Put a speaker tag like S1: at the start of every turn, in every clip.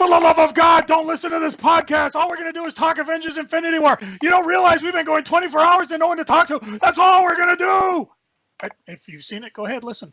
S1: For the love of God, don't listen to this podcast. All we're going to do is talk Avengers Infinity War. You don't realize we've been going 24 hours and no one to talk to. That's all we're going to do. If you've seen it, go ahead, listen.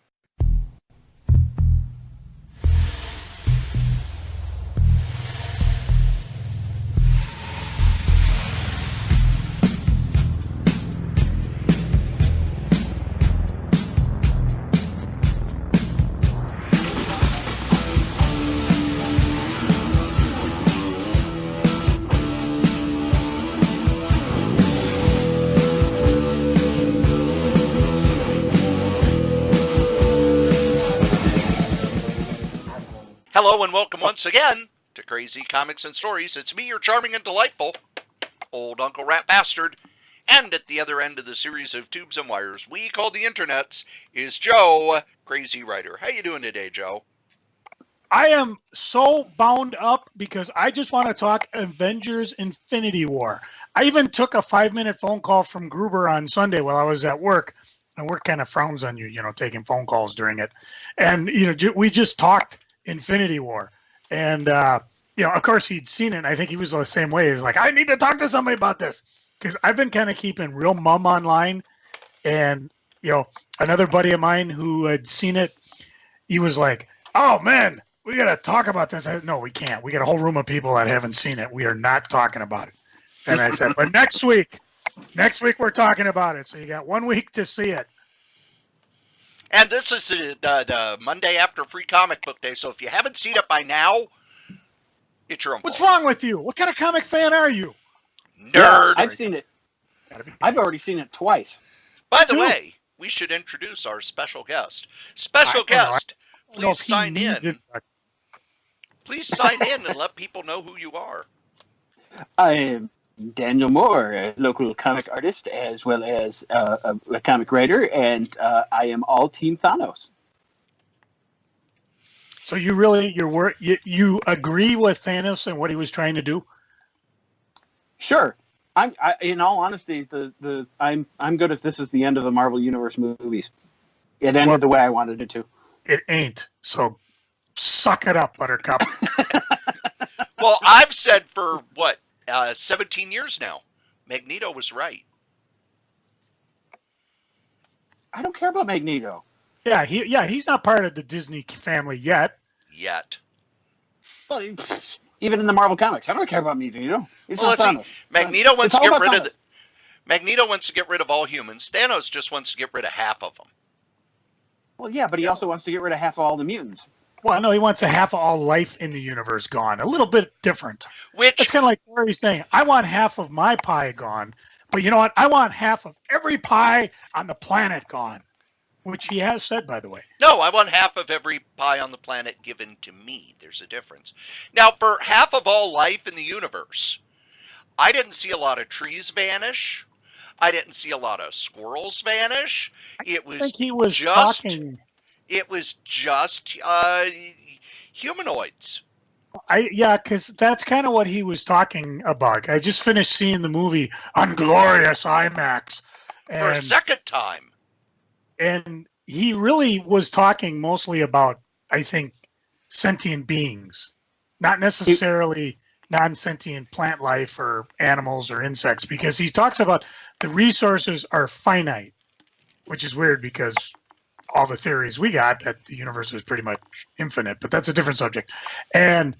S2: Hello and welcome once again to Crazy Comics and Stories. It's me, your charming and delightful old Uncle Rat Bastard. And at the other end of the series of tubes and wires we call the internets is Joe, Crazy Writer. How you doing today, Joe?
S1: I am so bound up because I just want to talk Avengers Infinity War. I even took a 5-minute phone call from Gruber on Sunday while I was at work. And work kind of frowns on you, taking phone calls during it. And, we just talked Infinity War, and of course he'd seen it, and I think he was the same way. He's like, I need to talk to somebody about this, because I've been kind of keeping real mum online, and another buddy of mine who had seen it, he was like, oh man, we gotta talk about this. No, we can't. We got a whole room of people that haven't seen it. We are not talking about it. And I said, but next week we're talking about it, so you got 1 week to see it.
S2: And this is the Monday after Free Comic Book Day, so if you haven't seen it by now, it's your own fault.
S1: What's wrong with you? What kind of comic fan are you?
S2: Nerd!
S3: Yeah, I've seen it. I've already seen it twice.
S2: By the way, we should introduce our special guest. Please sign in. Please sign in and let people know who you are.
S3: I am Daniel Mohr, a local comic artist, as well as a comic writer, and I am all Team Thanos.
S1: So you agree with Thanos and what he was trying to do?
S3: Sure. In all honesty, I'm good if this is the end of the Marvel Universe movies. It ended the way I wanted it to.
S1: It ain't. So suck it up, Buttercup.
S2: Well, I've said for 17 years now, Magneto was right.
S3: I don't care about Magneto.
S1: Yeah, he's not part of the Disney family yet.
S3: Well, even in the Marvel comics, I don't care about Magneto. He's not Thanos.
S2: Magneto wants to get rid of Magneto wants to get rid of all humans. Thanos just wants to get rid of half of them.
S3: Well, yeah, but he also wants to get rid of half of all the mutants.
S1: Well, no, he wants a half of all life in the universe gone. A little bit different. It's kind of like Cory saying, I want half of my pie gone, but you know what? I want half of every pie on the planet gone, which he has said, by the way.
S2: No, I want half of every pie on the planet given to me. There's a difference. Now, for half of all life in the universe, I didn't see a lot of trees vanish. I didn't see a lot of squirrels vanish.
S1: I think he was talking...
S2: It was just humanoids.
S1: Because that's kind of what he was talking about. I just finished seeing the movie on glorious IMAX.
S2: For a second time.
S1: And he really was talking mostly about, I think, sentient beings. Not necessarily non-sentient plant life or animals or insects. Because he talks about the resources are finite. Which is weird because... all the theories we got that the universe is pretty much infinite, but that's a different subject. And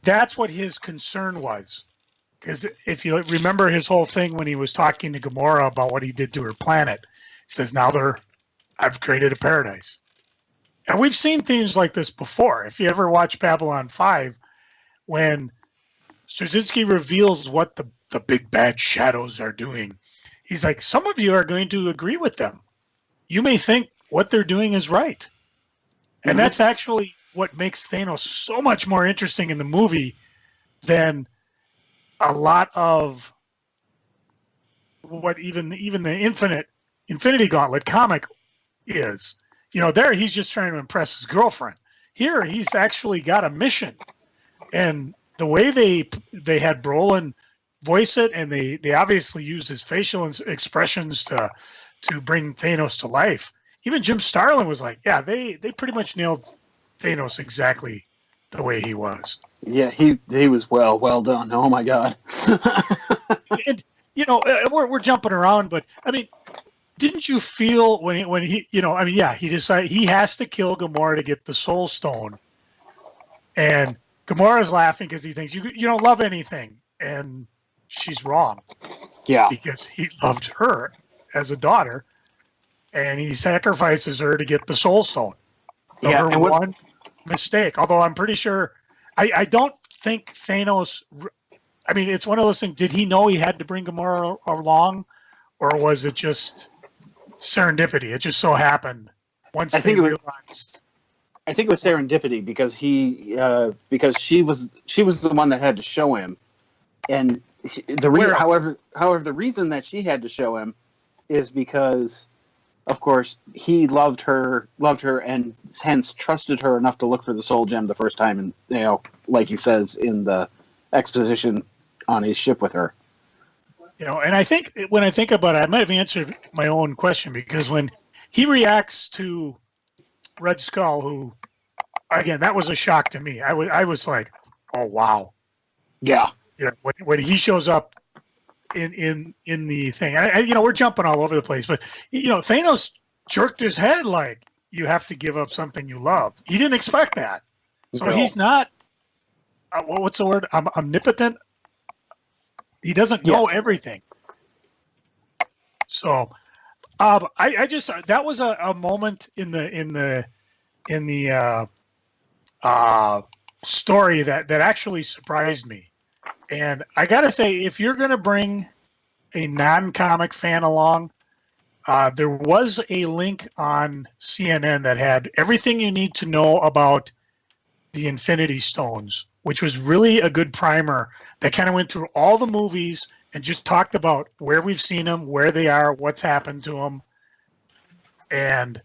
S1: that's what his concern was. Because if you remember his whole thing when he was talking to Gamora about what he did to her planet, he says, I've created a paradise. And we've seen things like this before. If you ever watch Babylon 5, when Straczynski reveals what the big bad shadows are doing, he's like, some of you are going to agree with them. You may think what they're doing is right. And that's actually what makes Thanos so much more interesting in the movie than a lot of what even the Infinity Gauntlet comic is. There he's just trying to impress his girlfriend. Here he's actually got a mission. And the way they had Brolin voice it, and they obviously used his facial expressions to bring Thanos to life. Even Jim Starlin was like, yeah, they pretty much nailed Thanos exactly the way he was.
S3: Yeah, he was well done. Oh my God.
S1: And we're jumping around, but I mean, didn't you feel when he he decided he has to kill Gamora to get the Soul Stone, and Gamora's laughing because he thinks you don't love anything, and she's wrong.
S3: Yeah.
S1: Because he loved her as a daughter, and he sacrifices her to get the Soul Stone. So
S3: Yeah,
S1: her one mistake. Although I'm pretty sure, I don't think Thanos. I mean, it's one of those things. Did he know he had to bring Gamora along, or was it just serendipity? It just so happened once they realized.
S3: I think it was serendipity because because she was the one that had to show him, and however the reason that she had to show him is because, of course, he loved her, and hence trusted her enough to look for the Soul Gem the first time, and like he says in the exposition on his ship with her.
S1: And I think when I think about it, I might have answered my own question, because when he reacts to Red Skull, who, again, that was a shock to me. I was like, oh wow,
S3: yeah.
S1: When he shows up in the thing, we're jumping all over the place, but Thanos jerked his head like, you have to give up something you love. He didn't expect that, so he's not. What's the word? Omnipotent. He doesn't know everything. So, I just that was a moment in the story that actually surprised me. And I gotta say, if you're gonna bring a non-comic fan along, there was a link on CNN that had everything you need to know about the Infinity Stones, which was really a good primer that kind of went through all the movies and just talked about where we've seen them, where they are, what's happened to them. And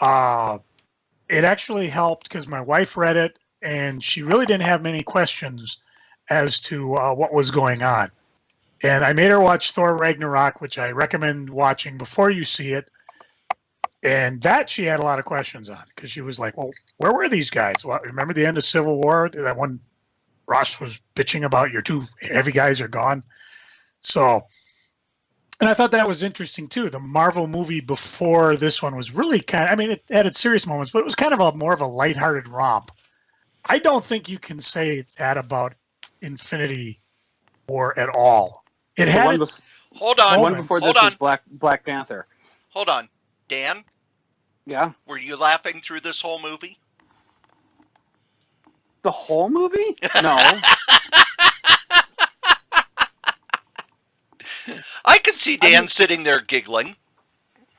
S1: it actually helped because my wife read it and she really didn't have many questions as to what was going on. And I made her watch Thor Ragnarok, which I recommend watching before you see it. And that she had a lot of questions on, because she was like, well, where were these guys? Well, remember the end of Civil War? That one Ross was bitching about, your two heavy guys are gone. So, and I thought that was interesting too. The Marvel movie before this one was really it had its serious moments, but it was kind of more of a lighthearted romp. I don't think you can say that about Infinity War at all. It had its
S2: hold on.
S3: One before this was Black Panther.
S2: Hold on. Dan?
S3: Yeah?
S2: Were you laughing through this whole movie?
S3: The whole movie? No.
S2: I could see Dan sitting there giggling.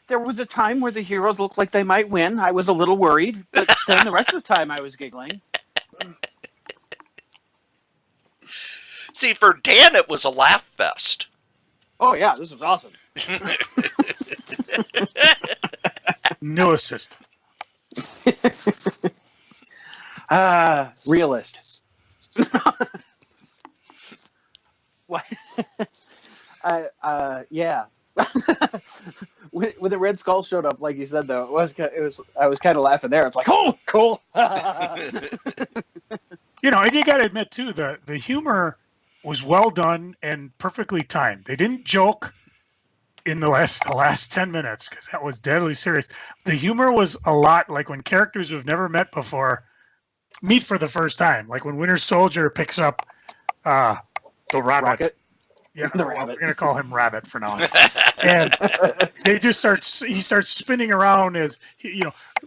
S3: There was a time where the heroes looked like they might win. I was a little worried, but then the rest of the time I was giggling.
S2: See, for Dan, it was a laugh fest.
S3: Oh, yeah, this was awesome.
S1: New assist.
S3: Realist. What? Yeah. when the Red Skull showed up, like you said, though, I was kind of laughing there. It's like, oh, cool.
S1: And you got to admit too, the humor was well done and perfectly timed. They didn't joke in the last 10 minutes, because that was deadly serious. The humor was a lot like when characters who've never met before meet for the first time, like when Winter Soldier picks up the rabbit.
S3: Rocket?
S1: Yeah, we're going to call him Rabbit for now. And he starts spinning around as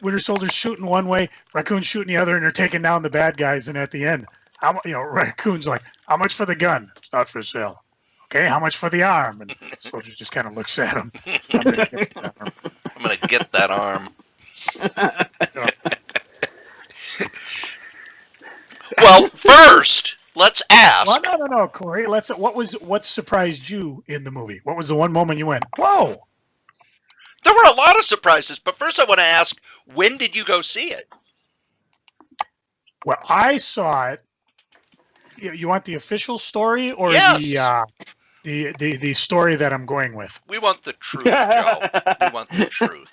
S1: Winter Soldier's shooting one way, Raccoon's shooting the other, and they're taking down the bad guys. And at the end, Raccoon's like, "How much for the gun?" "It's not for sale." "Okay, how much for the arm?" And the soldier just kind of looks at him. I'm
S2: going to get that arm. Well, first, let's ask.
S1: Well, no, Cory. What surprised you in the movie? What was the one moment you went, "Whoa"?
S2: There were a lot of surprises, but first I want to ask, when did you go see it?
S1: Well, I saw it. You want the official story or
S2: yes.
S1: the story that I'm going with?
S2: We want the truth, Joe. We want the truth.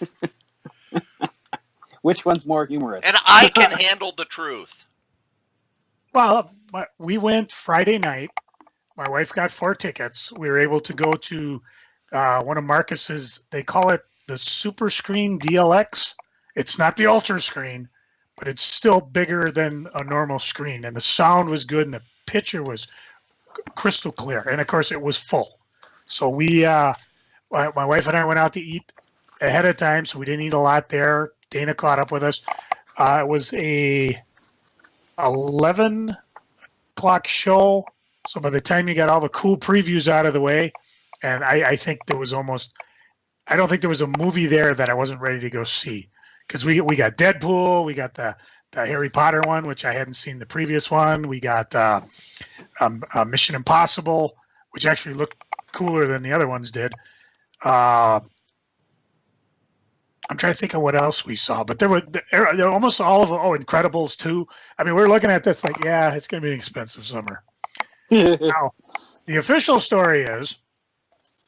S3: Which one's more humorous?
S2: And I can handle the truth.
S1: Well, we went Friday night. My wife got 4 tickets. We were able to go to one of Marcus's. They call it the Super Screen DLX. It's not the Ultra Screen, but it's still bigger than a normal screen, and the sound was good, and the picture was crystal clear, and of course it was full. So my wife and I went out to eat ahead of time, so we didn't eat a lot there. Dana caught up with us. It was a 11 o'clock show, so by the time you got all the cool previews out of the way, and I think there was I don't think there was a movie there that I wasn't ready to go see, because we got Deadpool, we got the Harry Potter one, which I hadn't seen the previous one. We got Mission Impossible, which actually looked cooler than the other ones did. I'm trying to think of what else we saw, but there were almost all of them. Oh, Incredibles 2. I mean, we're looking at this like, yeah, it's going to be an expensive summer. Now, the official story is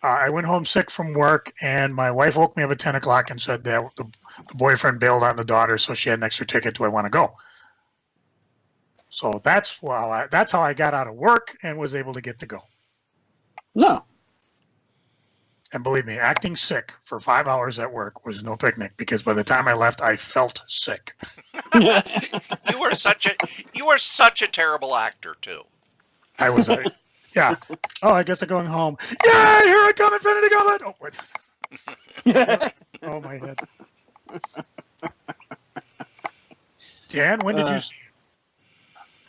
S1: I went home sick from work, and my wife woke me up at 10 o'clock and said that the boyfriend bailed on the daughter, so she had an extra ticket. Do I want to go? So that's how I got out of work and was able to get to go.
S3: No.
S2: And believe me, acting sick for 5 hours at work was no picnic, because by the time I left, I felt sick.
S4: You were such a terrible actor too.
S2: I was, yeah. Oh, I guess I'm going home. Yay! Here I come, Infinity Gauntlet. Oh, wait. Oh, my head. Dan, when did you see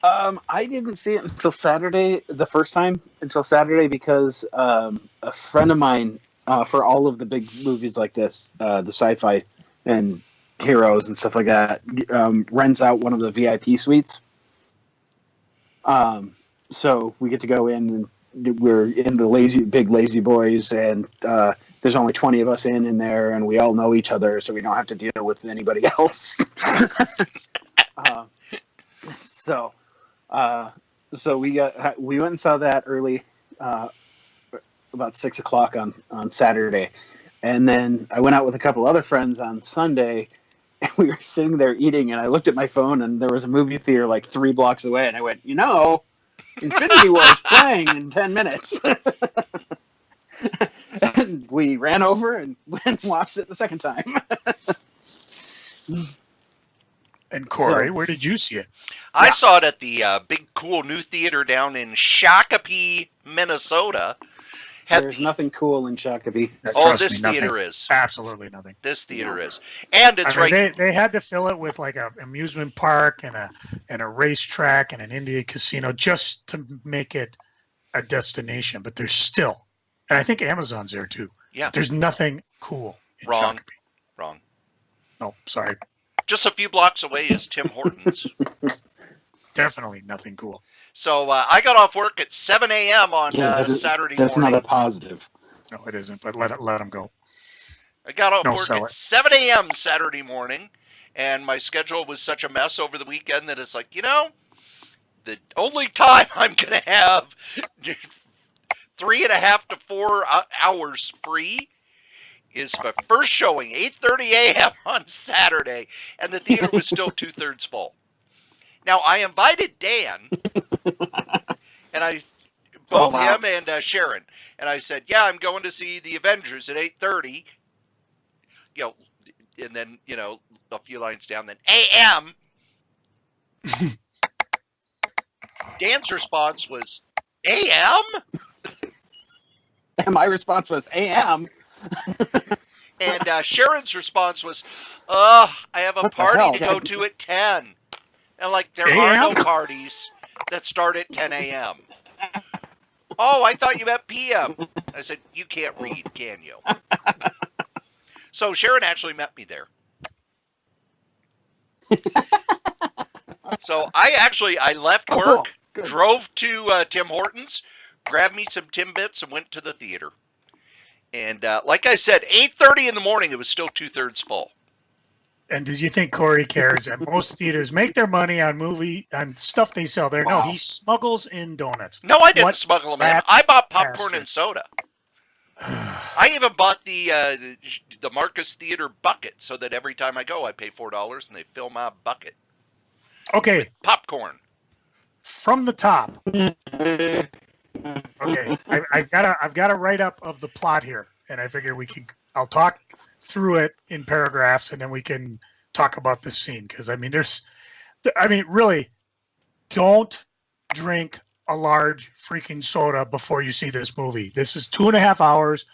S2: it?
S3: I didn't see it until Saturday, the first time until Saturday, because a friend of mine, for all of the big movies like this, the sci-fi and heroes and stuff like that, rents out one of the VIP suites. So we get to go in, and we're in the big lazy boys, and there's only 20 of us in there, and we all know each other, so we don't have to deal with anybody else. So we went and saw that early, about 6 o'clock on Saturday, and then I went out with a couple other friends on Sunday, and we were sitting there eating, and I looked at my phone, and there was a movie theater like 3 blocks away, and I went, Infinity War is playing in 10 minutes. And we ran over and went and watched it the second time.
S2: And Cory, where did you see it?
S4: I saw it at the big cool new theater down in Shakopee, Minnesota.
S3: There's nothing cool in Shakopee.
S4: Oh, this theater is.
S2: Absolutely nothing.
S4: This theater is. And it's right.
S2: They had to fill it with like an amusement park and a racetrack and an Indian casino just to make it a destination. But there's still, and I think Amazon's there too.
S4: Yeah.
S2: There's nothing cool in
S4: Wrong.
S2: Shakopee.
S4: Wrong.
S2: No, sorry.
S4: Just a few blocks away is Tim Hortons.
S2: Definitely nothing cool.
S4: So I got off work at 7 a.m. on Saturday morning.
S3: That's not a positive.
S2: No, it isn't, but let them go.
S4: I got off work at 7 a.m. Saturday morning, and my schedule was such a mess over the weekend that it's like, the only time I'm going to have 3.5 to 4 hours free is my first showing, 8:30 a.m. on Saturday, and the theater was still 2/3 full. Now, I invited Dan, and both him and Sharon, and I said, yeah, I'm going to see the Avengers at 8:30, and then, a few lines down, then a.m. Dan's response was, a.m.?
S3: And my response was, a.m.?
S4: And Sharon's response was, I have a party to go to at 10. And there are no parties that start at 10 a.m. Oh, I thought you meant p.m. I said, you can't read, can you? So Sharon actually met me there. So I left work, drove to Tim Hortons, grabbed me some Timbits, and went to the theater. And like I said, 8:30 in the morning, it was still 2/3 full.
S2: And did you think Cory cares that most theaters make their money on stuff they sell there?
S3: Wow.
S2: No, he smuggles in donuts.
S4: No, I didn't smuggle them in. I bought popcorn and soda. I even bought the Marcus Theater bucket so that every time I go, I pay $4 and they fill my bucket.
S2: Okay.
S4: With popcorn.
S1: from the top. Okay, I've got a write up of the plot here, and I figure I'll talk through it in paragraphs, and then we can talk about this scene because really, don't drink a large freaking soda before you see this movie. This is 2.5 hours.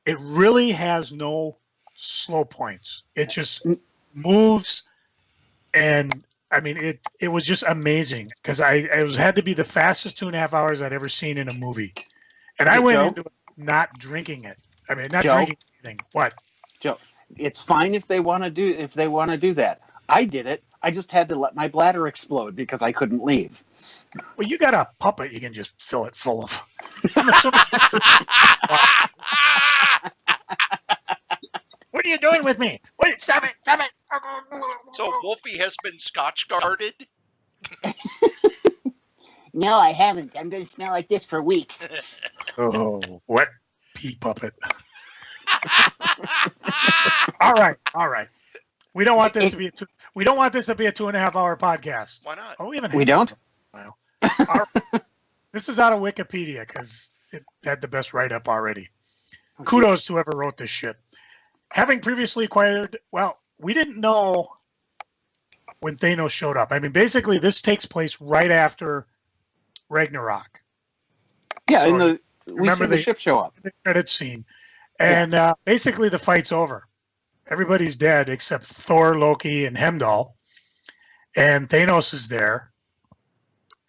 S1: It really has no slow points. It just moves, and it was just amazing because it had to be the fastest 2.5 hours I'd ever seen in a movie, and I went into it not drinking it. Not drinking anything. What,
S3: Joe? It's fine if they want to do that. I did it. I just had to let my bladder explode because I couldn't leave.
S1: Well, you got a puppet you can just fill it full of. What are you doing with me? Wait, stop it! Stop it!
S2: So Wolfie has been Scotch guarded?
S3: No, I haven't. I'm going to smell like this for weeks.
S1: Oh, wet pea puppet. All right. We don't want this to be a 2.5 hour podcast.
S2: Why not?
S1: Oh,
S3: we don't.
S1: Well, this is out of Wikipedia because it had the best write up already. Kudos to whoever wrote this shit. Having previously acquired, we didn't know when Thanos showed up. Basically, this takes place right after Ragnarok.
S3: Yeah,
S1: So
S3: we see the ship show up.
S1: The credit scene. And basically, the fight's over. Everybody's dead except Thor, Loki, and Heimdall. And Thanos is there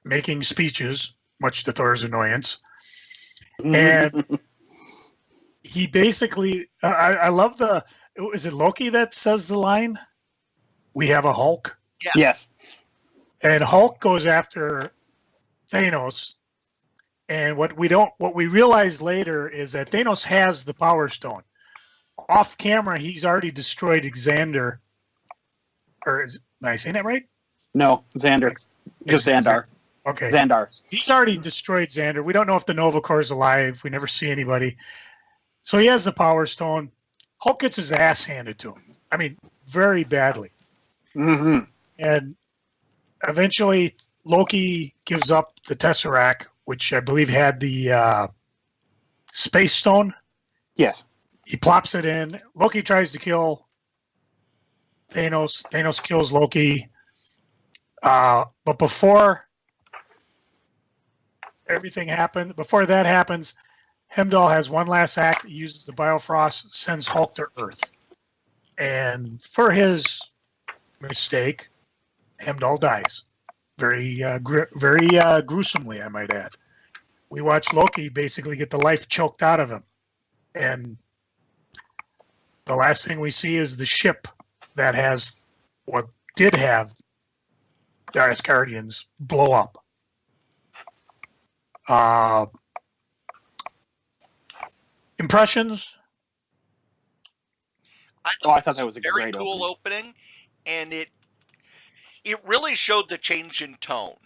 S1: making speeches, much to Thor's annoyance. And he basically, I love is it Loki that says the line? We have a Hulk?
S2: Yeah.
S3: Yes.
S1: And Hulk goes after Thanos. And what we realize later is that Thanos has the Power Stone. Off camera, he's already destroyed Xander. Am I saying that right?
S3: No, Xander. Just Xandar.
S1: Okay.
S3: Xandar.
S1: He's already destroyed Xander. We don't know if the Nova Corps is alive. We never see anybody. So he has the Power Stone. Hulk gets his ass handed to him. Very badly.
S3: Mm-hmm.
S1: And eventually, Loki gives up the Tesseract, which I believe had the Space Stone.
S3: Yes.
S1: He plops it in. Loki tries to kill Thanos. Thanos kills Loki. But before that happens, Heimdall has one last act. He uses the Biofrost, sends Hulk to Earth. And for his mistake, Heimdall dies. Very gruesomely, I might add. We watch Loki basically get the life choked out of him. And the last thing we see is the ship that did have the Asgardians blow up. Impressions?
S3: I thought that was a
S2: very
S3: great
S2: cool opening, and it really showed the change in tone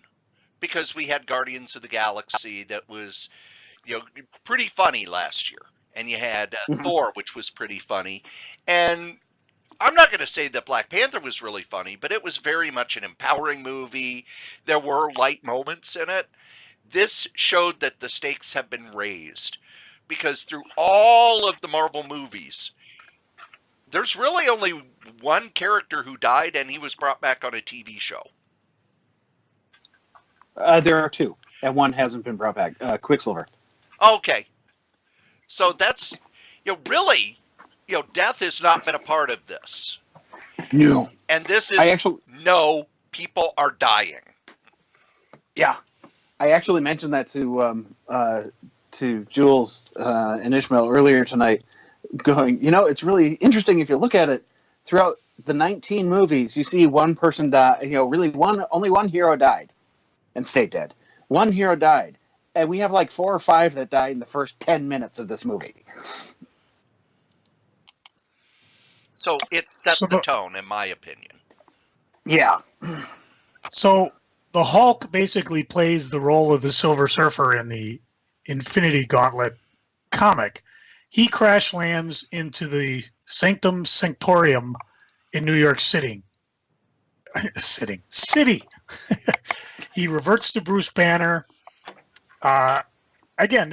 S2: because we had Guardians of the Galaxy that was pretty funny last year, and you had Thor, which was pretty funny, and I'm not going to say that Black Panther was really funny, but it was very much an empowering movie. There were light moments in it. This showed that the stakes have been raised because through all of the Marvel movies, there's really only one character who died, and he was brought back on a TV show.
S3: There are two, and one hasn't been brought back. Quicksilver.
S2: Okay. So that's, really, death has not been a part of this.
S3: No.
S2: And this is, no, people are dying.
S3: Yeah. I actually mentioned that to Jules and Ishmael earlier tonight, going, it's really interesting if you look at it. Throughout the 19 movies, you see one person die. Only one hero died and stayed dead. One hero died, and we have like 4 or 5 that died in the first 10 minutes of this movie.
S2: So it sets the tone, in my opinion.
S3: Yeah.
S1: So the Hulk basically plays the role of the Silver Surfer in the Infinity Gauntlet comic. He crash lands into the Sanctum Sanctorium in New York City. City. He reverts to Bruce Banner. Again,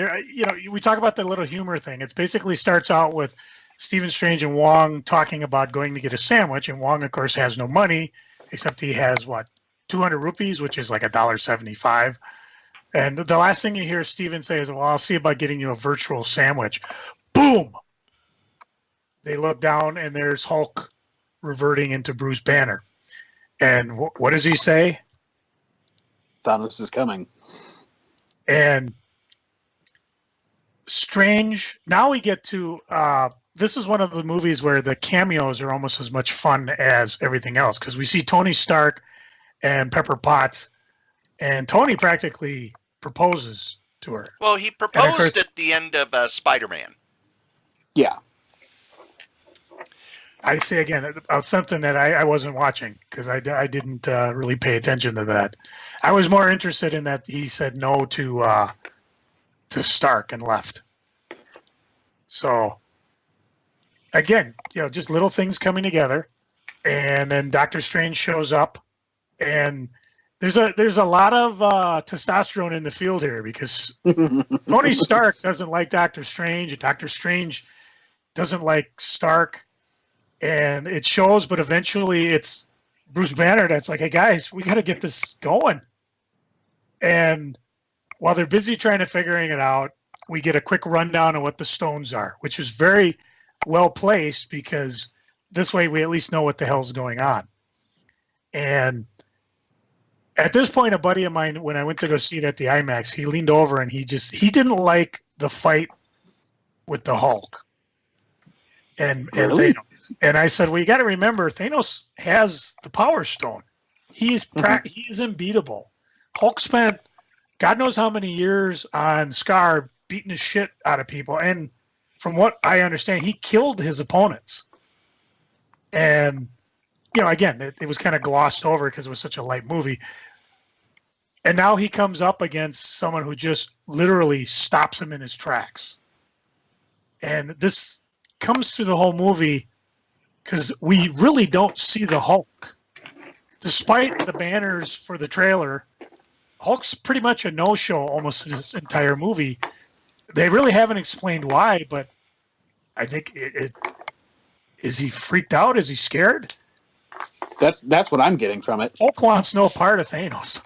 S1: we talk about the little humor thing. It basically starts out with Stephen Strange and Wong talking about going to get a sandwich, and Wong, of course, has no money, except he has, 200 rupees, which is like $1.75. And the last thing you hear Stephen say is, well, I'll see about getting you a virtual sandwich. Boom! They look down, and there's Hulk reverting into Bruce Banner. And what does he say?
S3: Thanos is coming.
S1: And Strange, now we get to, this is one of the movies where the cameos are almost as much fun as everything else, because we see Tony Stark and Pepper Potts, and Tony practically proposes to her.
S2: Well, he proposed at the end of Spider-Man.
S3: Yeah.
S1: I say again, something that I wasn't watching, because I didn't really pay attention to that. I was more interested in that he said no to Stark and left. So, again, just little things coming together, and then Doctor Strange shows up, and there's a lot of testosterone in the field here, because Tony Stark doesn't like Doctor Strange, and Doctor Strange doesn't like Stark, and it shows. But eventually, it's Bruce Banner that's like, "Hey guys, we got to get this going." And while they're busy trying to figuring it out, we get a quick rundown of what the stones are, which is very well placed, because this way we at least know what the hell's going on. And at this point, a buddy of mine, when I went to go see it at the IMAX, he leaned over and he didn't like the fight with the Hulk. And
S3: Really?
S1: and I said, well, you got to remember, Thanos has the Power Stone. He is unbeatable. Hulk spent God knows how many years on Scar beating the shit out of people, and from what I understand, he killed his opponents. And again, it was kind of glossed over because it was such a light movie. And now he comes up against someone who just literally stops him in his tracks. And this comes through the whole movie because we really don't see the Hulk. Despite the banners for the trailer, Hulk's pretty much a no-show almost this entire movie. They really haven't explained why, but I think is he freaked out? Is he scared?
S3: That's what I'm getting from it.
S1: Hulk wants no part of Thanos.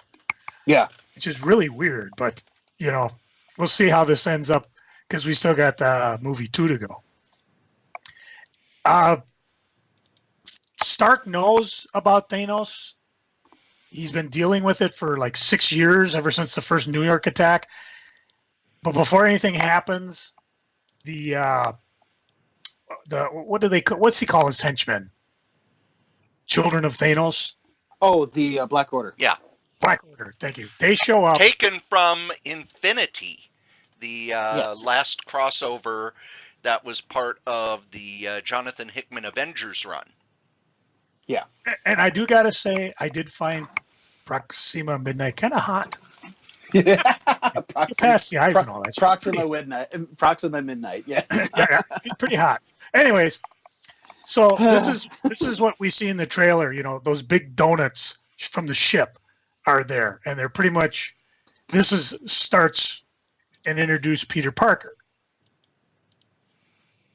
S3: Yeah.
S1: Which is really weird, but we'll see how this ends up, because we still got movie 2 to go. Stark knows about Thanos. He's been dealing with it for like 6 years, ever since the first New York attack. But before anything happens, what's he call his henchmen? Children of Thanos?
S3: Oh, the Black Order.
S2: Yeah.
S1: Black Order, thank you. They show up.
S2: Taken from Infitity, the last crossover that was part of the Jonathan Hickman Avengers run.
S3: Yeah.
S1: And I do got to say, I did find Proxima Midnight kind of hot. Past the eyes and all that.
S3: Proxima Midnight, yeah.
S1: Yeah, pretty hot. Anyways, so this is what we see in the trailer. Those big donuts from the ship are there, and they're pretty much. Starts and introduce Peter Parker.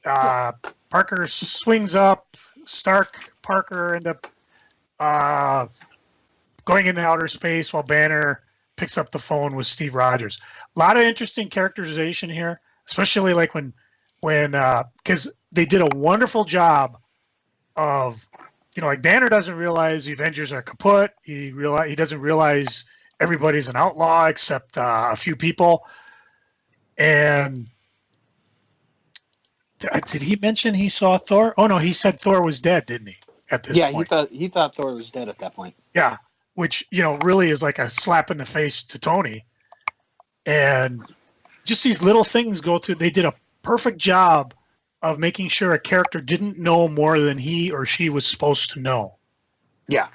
S1: Parker swings up. Stark, Parker end up going into outer space while Banner picks up the phone with Steve Rogers. A lot of interesting characterization here, especially like when because they did a wonderful job of, like Banner doesn't realize the Avengers are kaput. He doesn't realize everybody's an outlaw except a few people. And did he mention he saw Thor? Oh no, he said Thor was dead, didn't he? At this point.
S3: Yeah, he thought Thor was dead at that point.
S1: Yeah, which really is like a slap in the face to Tony. And just these little things go through. They did a perfect job of making sure a character didn't know more than he or she was supposed to know.
S3: Yeah.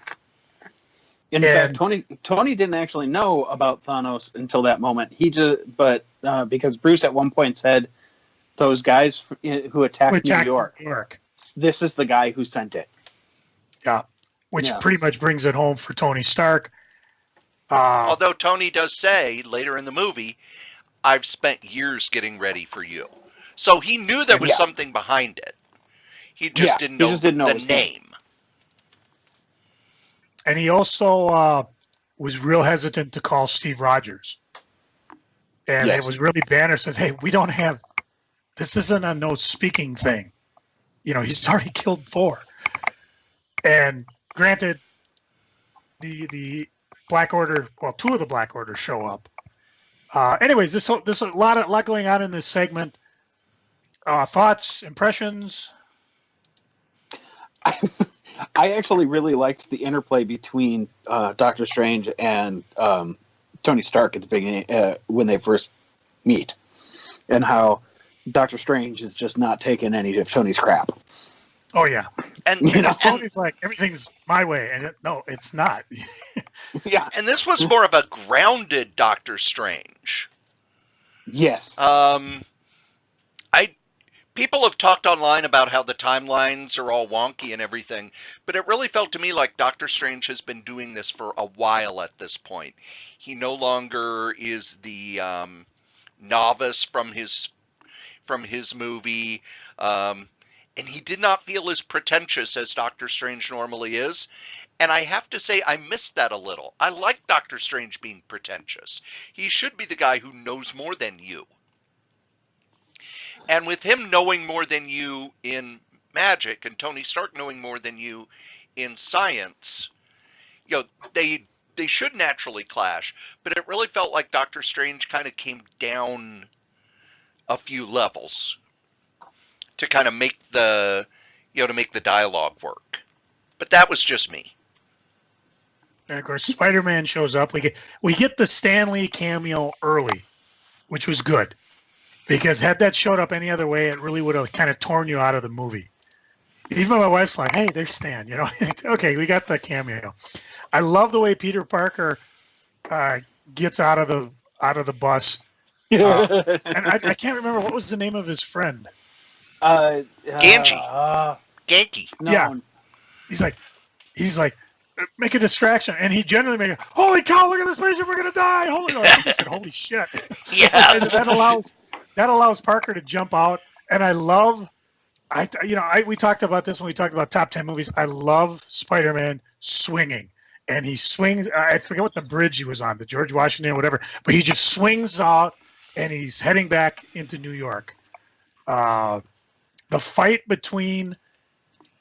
S3: In fact, Tony didn't actually know about Thanos until that moment. Because Bruce at one point said, those guys who attacked New York, this is the guy who sent it.
S1: Yeah, which pretty much brings it home for Tony Stark.
S2: Although Tony does say later in the movie, I've spent years getting ready for you. So he knew there was something behind it. He just didn't know the name.
S1: And he also was real hesitant to call Steve Rogers. And it was really Banner says, hey, we don't have, this isn't a no speaking thing. He's already killed Thor. And granted, the Black Order, well, two of the Black Order show up. Anyways, this a lot going on in this segment. Thoughts, impressions?
S3: I actually really liked the interplay between Doctor Strange and Tony Stark at the beginning when they first meet, and how Doctor Strange is just not taking any of Tony's crap.
S1: Oh yeah,
S2: and
S1: Tony's like, everything's my way, and no, it's not.
S3: Yeah,
S2: and this was more of a grounded Doctor Strange.
S3: Yes.
S2: People have talked online about how the timelines are all wonky and everything, but it really felt to me like Doctor Strange has been doing this for a while at this point. He no longer is the novice from his movie, and he did not feel as pretentious as Doctor Strange normally is. And I have to say, I missed that a little. I like Doctor Strange being pretentious. He should be the guy who knows more than you. And with him knowing more than you in magic and Tony Stark knowing more than you in science, they should naturally clash. But it really felt like Doctor Strange kind of came down a few levels to kind of make the dialogue work. But that was just me.
S1: And of course, Spider-Man shows up. We get the Stan Lee cameo early, which was good. Because had that showed up any other way, it really would have kind of torn you out of the movie. Even my wife's like, hey, there's Stan. Okay, we got the cameo. I love the way Peter Parker gets out of the bus. And I can't remember, what was the name of his friend?
S2: Ganji. Genki.
S3: No.
S1: Yeah. He's like, make a distraction. And he generally makes, holy cow, look at this spaceship, we're going to die. Holy shit.
S2: Yeah.
S1: That allows Parker to jump out, and I love. We talked about this when we talked about top 10 movies. I love Spider-Man swinging, and he swings. I forget what the bridge he was on, the George Washington or whatever, but he just swings out, and he's heading back into New York. The fight between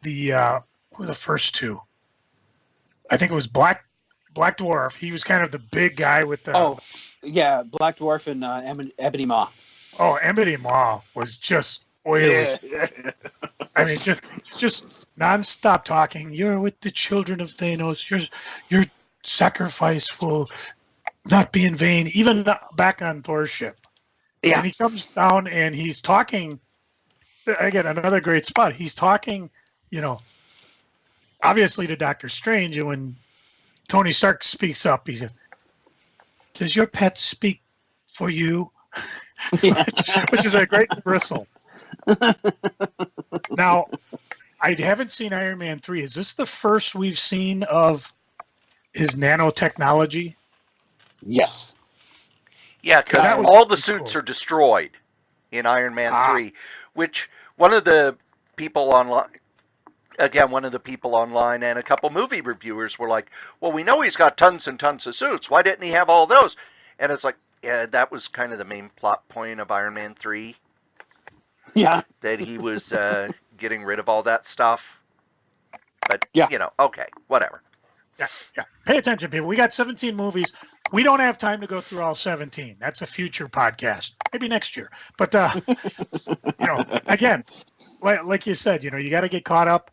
S1: who were the first two? I think it was Black Dwarf. He was kind of the big guy with the.
S3: Oh, yeah, Black Dwarf and Ebony Maw.
S1: Oh, Infitity War was just oily.
S3: Yeah.
S1: I mean, just nonstop talking. You're with the children of Thanos. Your sacrifice will not be in vain. Even back on Thor's ship. Yeah. And he comes down and he's talking. Again, another great spot. He's talking, obviously to Doctor Strange. And when Tony Stark speaks up, he says, "Does your pet speak for you?"
S3: Yeah.
S1: Which is a great bristle. Now, I haven't seen Iron Man 3. Is this the first we've seen of his nanotechnology?
S3: Yes.
S2: Yeah, because all the suits are destroyed in Iron Man 3, which one of the people online and a couple movie reviewers were like, well, we know he's got tons and tons of suits. Why didn't he have all those? And it's like, yeah, that was kind of the main plot point of Iron Man 3.
S3: Yeah.
S2: That he was getting rid of all that stuff. But, okay, whatever.
S1: Yeah. Pay attention, people. We got 17 movies. We don't have time to go through all 17. That's a future podcast. Maybe next year. But, again, like you said, you got to get caught up.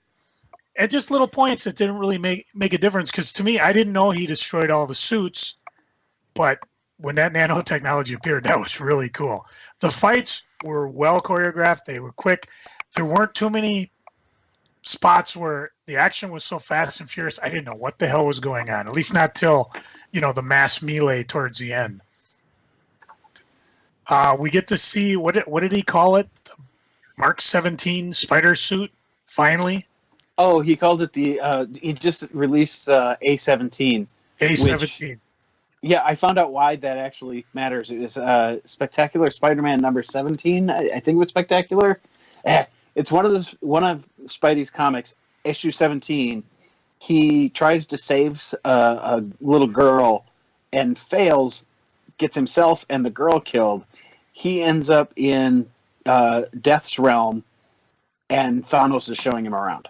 S1: And just little points that didn't really make a difference. Because to me, I didn't know he destroyed all the suits. But when that nanotechnology appeared, that was really cool. The fights were well choreographed. They were quick. There weren't too many spots where the action was so fast and furious. I didn't know what the hell was going on, at least not till, the mass melee towards the end. We get to see, what did he call it? The Mark 17 spider suit, finally.
S3: Oh, he called it he just released A17.
S1: A17.
S3: Yeah, I found out why that actually matters. It was Spectacular Spider-Man number 17. I think it was Spectacular. It's one of Spidey's comics, issue 17. He tries to save a little girl and fails, gets himself and the girl killed. He ends up in Death's realm, and Thanos is showing him around.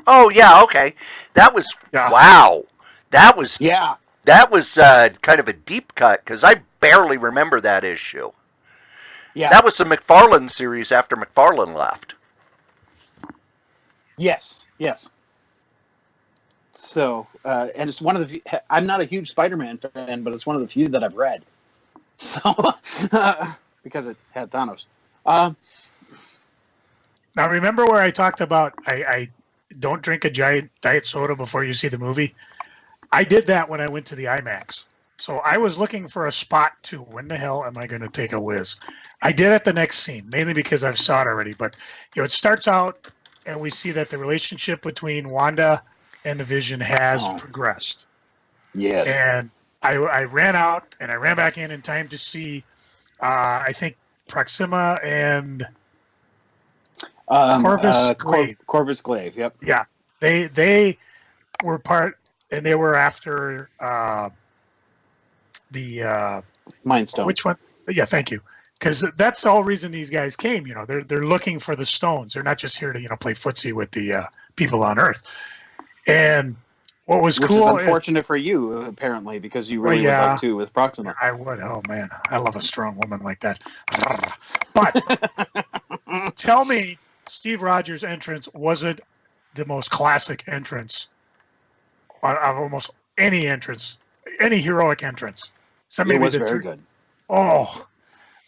S4: Oh yeah, okay. That was wow. That was kind of a deep cut because I barely remember that issue.
S3: Yeah,
S4: that was the McFarlane series after McFarlane left.
S3: Yes. So, and it's one of the. I'm not a huge Spider-Man fan, but it's one of the few that I've read. So, because it had Thanos.
S1: Now, remember where I talked about I don't drink a giant diet soda before you see the movie? I did that when I went to the IMAX. So I was looking for a spot to, when the hell am I going to take a whiz? I did at the next scene, mainly because I've saw it already. But it starts out, and we see that the relationship between Wanda and the Vision has progressed.
S3: Yes.
S1: And I ran out, and I ran back in time to see, I think, Proxima and Corvus Glaive.
S3: Corvus Glaive, yep.
S1: Yeah. They were part, and they were after the
S3: Mind Stone.
S1: Which one? Yeah, thank you. Because that's the whole reason these guys came. They're looking for the stones. They're not just here to play footsie with the people on Earth. And what was
S3: Which
S1: cool?
S3: Is unfortunate for you, apparently, because you really would like to with Proxima.
S1: I would. Oh man, I love a strong woman like that. But tell me, Steve Rogers' entrance wasn't the most classic entrance of almost any entrance, any heroic entrance. So
S3: it was very good.
S1: Oh,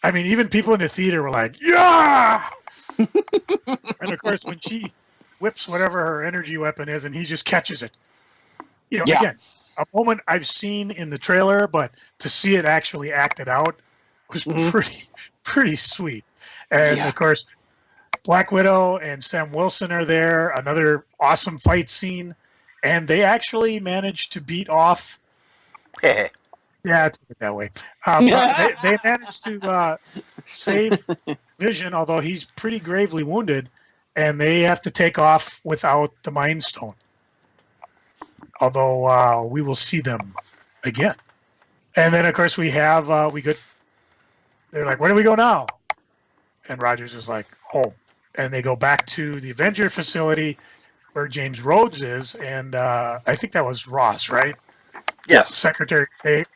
S1: I mean, even people in the theater were like, "Yeah!" And of course, when she whips whatever her energy weapon is, and he just catches it. Again, a moment I've seen in the trailer, but to see it actually acted out was pretty sweet. And of course, Black Widow and Sam Wilson are there. Another awesome fight scene, and they actually managed to beat off. Yeah, it's that way. They managed to save Vision, although he's pretty gravely wounded, and they have to take off without the Mind Stone. Although we will see them again. And then, of course, we have, they're like, where do we go now? And Rogers is like, home. And they go back to the Avenger facility where James Rhodes is, and I think that was Ross, right?
S3: Yes.
S1: Secretary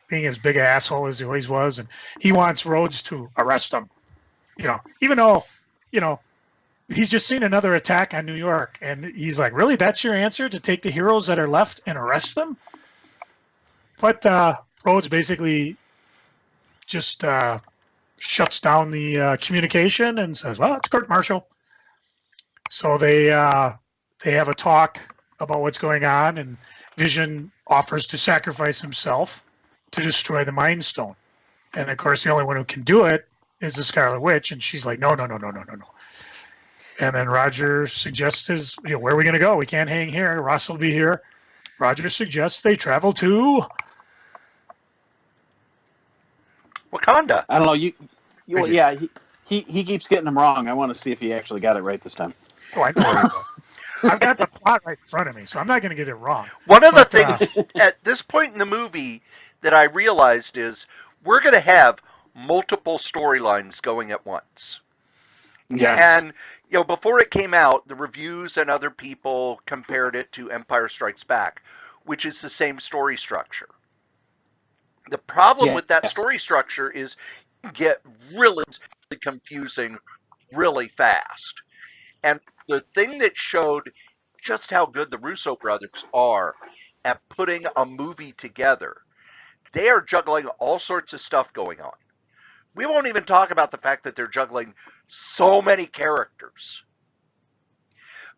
S1: being as big an asshole as he always was, and he wants Rhodes to arrest him. Even though, he's just seen another attack on New York, and he's like, really, that's your answer, to take the heroes that are left and arrest them? But Rhodes basically just shuts down the communication and says, well, it's court-martial. So they have a talk about what's going on, and Vision offers to sacrifice himself to destroy the Mind Stone. And of course, the only one who can do it is the Scarlet Witch, and she's like, no. And then Roger suggests, where are we going to go? We can't hang here. Ross will be here. Roger suggests they travel to
S4: Wakanda.
S3: I don't know. Yeah, he keeps getting them wrong. I want to see if he actually got it right this time.
S1: Oh, I know. I've got the plot right in front of me, so I'm not going to get it wrong.
S4: One of the things at this point in the movie that I realized is we're going to have multiple storylines going at once.
S3: Yes.
S4: And, before it came out, the reviews and other people compared it to Empire Strikes Back, which is the same story structure. The problem with that story structure is get really confusing really fast. And the thing that showed just how good the Russo brothers are at putting a movie together, they are juggling all sorts of stuff going on. We won't even talk about the fact that they're juggling so many characters.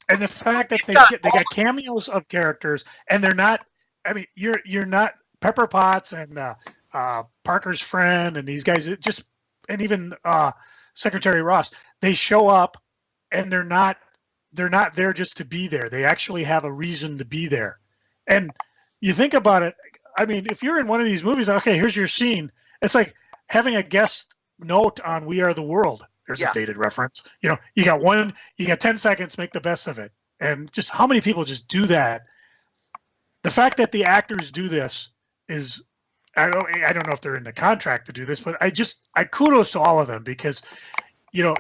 S1: And the fact that they got cameos of characters, and they're not, I mean, you're not Pepper Potts and Parker's friend and these guys, and even Secretary Ross, they show up and they're not there just to be there. They actually have a reason to be there. And you think about it, I mean, if you're in one of these movies, okay, here's your scene. It's like having a guest note on We Are the World. There's a dated reference. You know, you got 10 seconds, make the best of it. And just how many people just do that? The fact that the actors do this is, I don't know if they're in the contract to do this, but I kudos to all of them because, you know,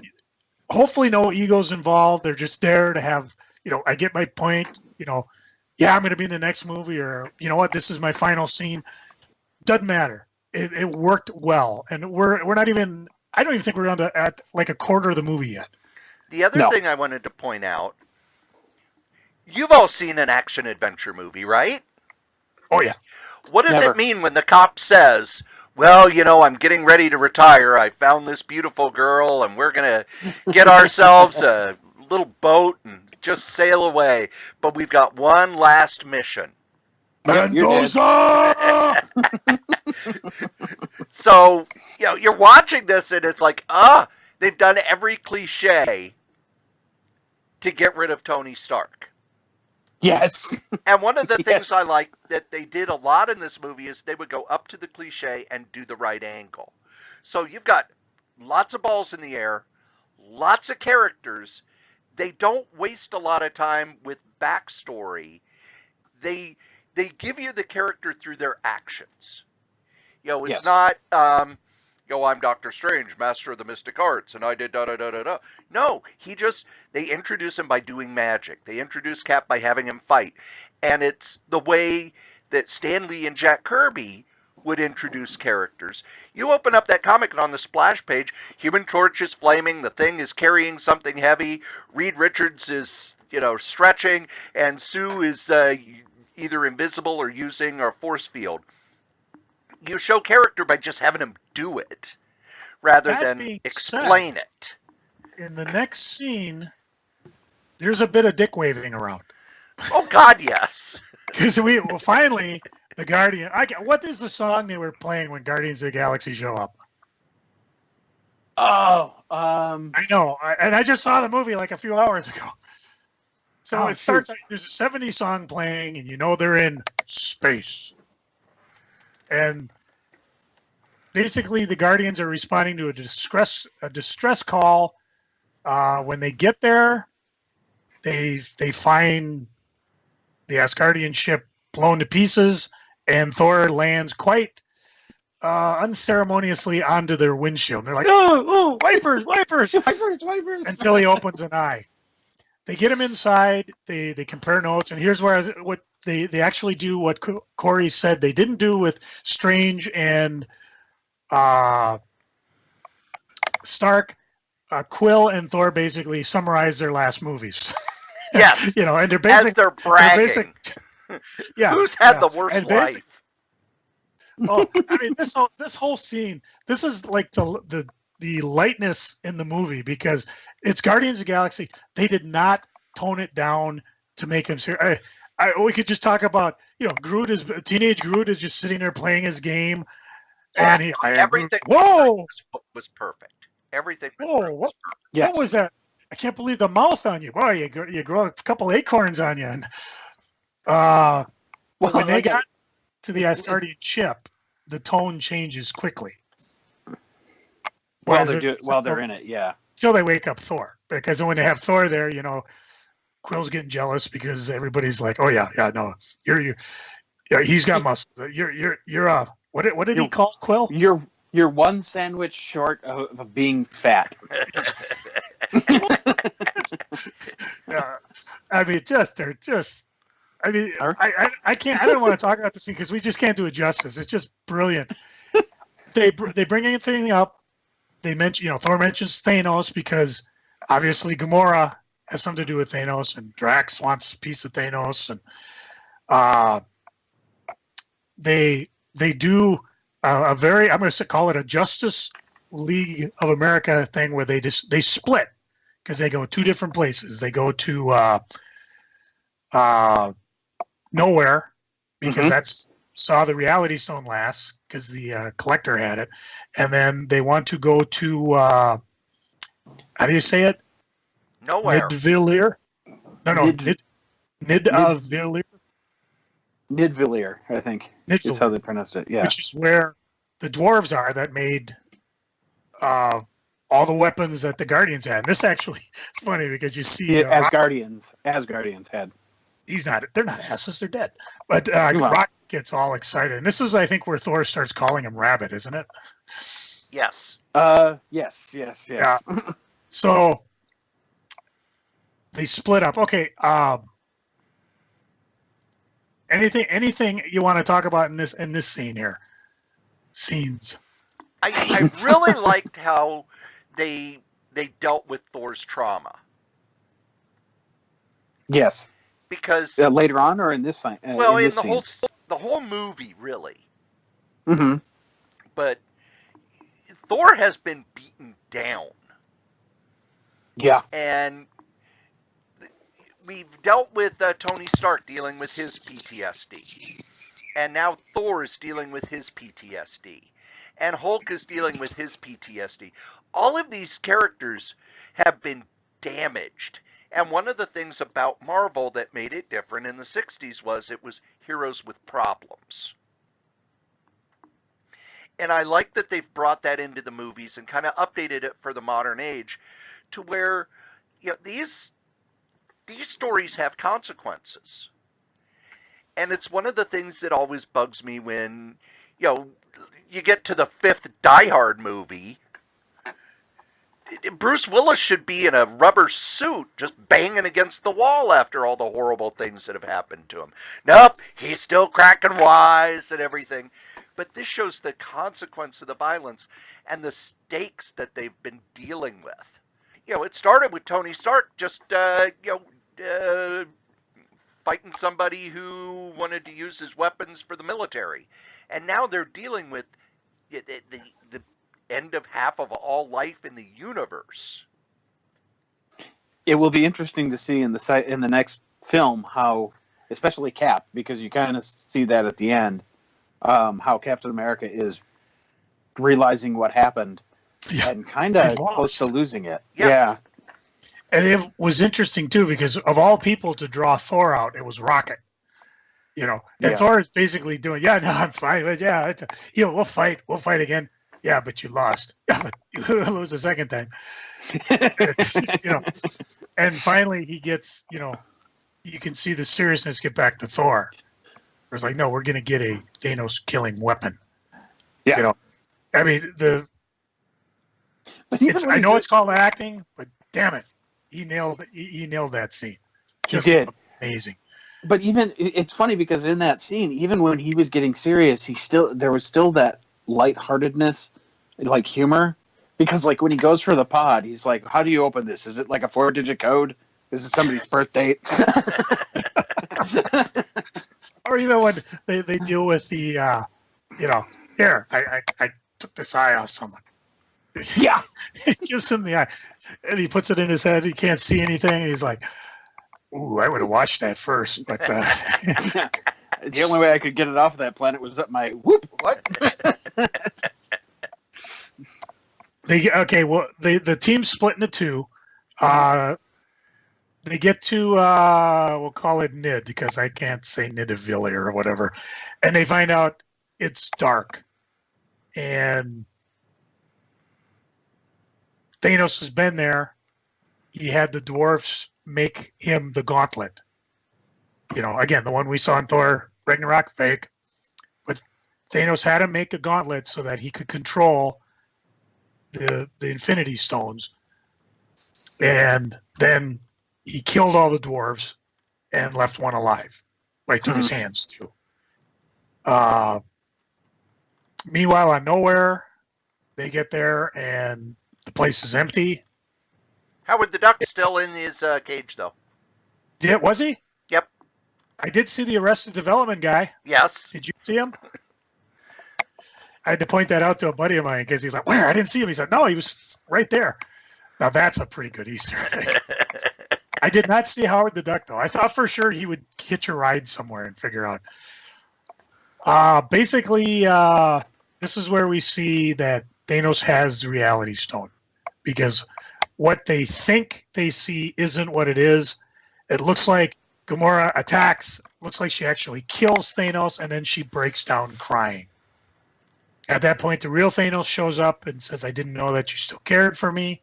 S1: hopefully no egos involved. They're just there to have, you know, I get my point, you know, yeah, I'm going to be in the next movie, or, you know what, this is my final scene. Doesn't matter. It worked well. And we're not even, I don't even think we're at like a quarter of the movie yet.
S2: The other thing I wanted to point out, you've all seen an action adventure movie, right?
S1: Oh, yeah.
S2: What does it mean when the cop says, well, you know, I'm getting ready to retire. I found this beautiful girl, and we're going to get ourselves a little boat and just sail away. But we've got one last mission.
S1: Mendoza!
S2: So, you know, you're watching this, and it's like, they've done every cliche to get rid of Tony Stark.
S3: Yes.
S2: And one of the things I like that they did a lot in this movie is they would go up to the cliche and do the right angle. So you've got lots of balls in the air, lots of characters. They don't waste a lot of time with backstory. They give you the character through their actions. You know, it's not, you know, I'm Doctor Strange, master of the mystic arts, and I did da-da-da-da-da. No, they introduce him by doing magic. They introduce Cap by having him fight. And it's the way that Stan Lee and Jack Kirby would introduce characters. You open up that comic, and on the splash page, Human Torch is flaming, the Thing is carrying something heavy, Reed Richards is, you know, stretching, and Sue is either invisible or using a force field. You show character by just having him do it, rather than explain it.
S1: In the next scene, there's a bit of dick waving around.
S2: Oh, God, yes.
S1: Because finally, the Guardian... what is the song they were playing when Guardians of the Galaxy show up? I know. And I just saw the movie like a few hours ago. So it starts... There's a 70s song playing, and you know they're in space. And basically, the Guardians are responding to a distress call. When they get there, they find the Asgardian ship blown to pieces, and Thor lands quite unceremoniously onto their windshield. And they're like, "Oh, wipers, wipers, wipers, wipers!" Until he opens an eye. They get him inside. They compare notes, and here's what they actually do. What Cory said they didn't do with Strange and Stark. Quill and Thor basically summarize their last movies.
S2: Yes,
S1: you know, and they're basically,
S2: as they're bragging.
S1: Yeah,
S2: who's had the worst life?
S1: Oh, I mean, this whole scene. This is like the lightness in the movie because it's Guardians of the Galaxy. They did not tone it down to make him serious. We could just talk about, you know, teenage Groot is just sitting there playing his game, and
S2: everything.
S1: Whoa,
S2: was perfect. Everything.
S1: What was that? I can't believe the mouth on you. Boy, you grow a couple acorns on you. And when they got to the Asgardian ship, the tone changes quickly.
S3: While they're in it, yeah.
S1: Till they wake up Thor, because when they have Thor there, you know, Quill's getting jealous because everybody's like, "Oh yeah, no, he's got muscles. You're what did he call Quill?
S3: You're one sandwich short of being fat."
S1: I mean, I mean, I can't. I don't want to talk about this scene because we just can't do it justice. It's just brilliant. They bring anything up. They mention, you know, Thor mentions Thanos because obviously Gamora has something to do with Thanos, and Drax wants a piece of Thanos, and they do a very, I'm going to call it a Justice League of America thing where they split because they go two different places. They go to nowhere because that's saw the Reality Stone last because the Collector had it, and then they want to go to how do you say it?
S2: Nowhere.
S1: Nidvillier? No, Nidvillier.
S3: Nidvillier, I think, is how they pronounce it. Yeah,
S1: which is where the dwarves are that made all the weapons that the Guardians had. And this actually, it's funny because you see
S3: Asgardians had.
S1: They're not asses, they're dead. But
S3: Well.
S1: Rock gets all excited. And this is, I think, where Thor starts calling him Rabbit, isn't it?
S4: Yes.
S3: Yes.
S1: Yeah. So they split up. Okay. Anything you want to talk about in this scene here? Scenes.
S4: I really liked how they dealt with Thor's trauma.
S3: Yes.
S4: Because
S3: later on, or in this scene?
S4: Well, in the whole movie, really.
S3: Mm-hmm.
S4: But Thor has been beaten down.
S3: Yeah.
S4: And we've dealt with Tony Stark dealing with his PTSD. And now Thor is dealing with his PTSD. And Hulk is dealing with his PTSD. All of these characters have been damaged. And one of the things about Marvel that made it different in the 60s was it was heroes with problems. And I like that they've brought that into the movies and kind of updated it for the modern age to where, you know, these stories have consequences. And it's one of the things that always bugs me when, you know, you get to the 5th Die Hard movie. Bruce Willis should be in a rubber suit just banging against the wall after all the horrible things that have happened to him. Nope, he's still cracking wise and everything. But this shows the consequence of the violence and the stakes that they've been dealing with. You know, it started with Tony Stark just, fighting somebody who wanted to use his weapons for the military. And now they're dealing with the end of half of all life in the universe.
S3: It will be interesting to see in the next film how, especially Cap, because you kind of see that at the end, how Captain America is realizing what happened and kind of close to losing it. Yeah.
S1: And it was interesting too because of all people to draw Thor out, it was Rocket. You know, and Thor is basically doing, I'm fine, but we'll fight again. Yeah, but you lost. Yeah, but you lose the second time. You know, and finally he gets, you know, you can see the seriousness get back to Thor. It's like, no, we're going to get a Thanos killing weapon.
S3: Yeah.
S1: You know, I mean, I know it's called acting, but damn it, he nailed that scene.
S3: He did.
S1: Amazing.
S3: But even it's funny because in that scene, even when he was getting serious, there was still that lightheartedness, like humor, because like when he goes for the pod, he's like, "How do you open this? Is it like a 4-digit code? Is it somebody's birth date?"
S1: Or even when they deal with the, here I took this eye off someone.
S3: Yeah,
S1: he gives him the eye, and he puts it in his head. He can't see anything. And he's like, "Ooh, I would have watched that first." But
S3: the only way I could get it off of that planet was up my whoop. What?
S1: The team's split into two. They get to we'll call it Nid because I can't say Nidavillier or whatever, and they find out it's dark, and Thanos has been there. He had the dwarfs make him the gauntlet. You know, again, the one we saw in Thor Ragnarok, fake. But Thanos had him make a gauntlet so that he could control the Infinity Stones. And then he killed all the dwarves and left one alive. Like, took his hands too. Meanwhile, on Nowhere, they get there and the place is empty.
S4: Howard the Duck still in his cage, though.
S1: Yeah, was he?
S4: Yep.
S1: I did see the Arrested Development guy.
S4: Yes.
S1: Did you see him? I had to point that out to a buddy of mine because he's like, "Where? I didn't see him." He said, "No, he was right there." Now that's a pretty good Easter egg. I did not see Howard the Duck though. I thought for sure he would hitch a ride somewhere and figure out. Basically, this is where we see that Thanos has the Reality Stone because what they think they see isn't what it is. It looks like Gamora attacks, looks like she actually kills Thanos, and then she breaks down crying. At that point, the real Thanos shows up and says, "I didn't know that you still cared for me."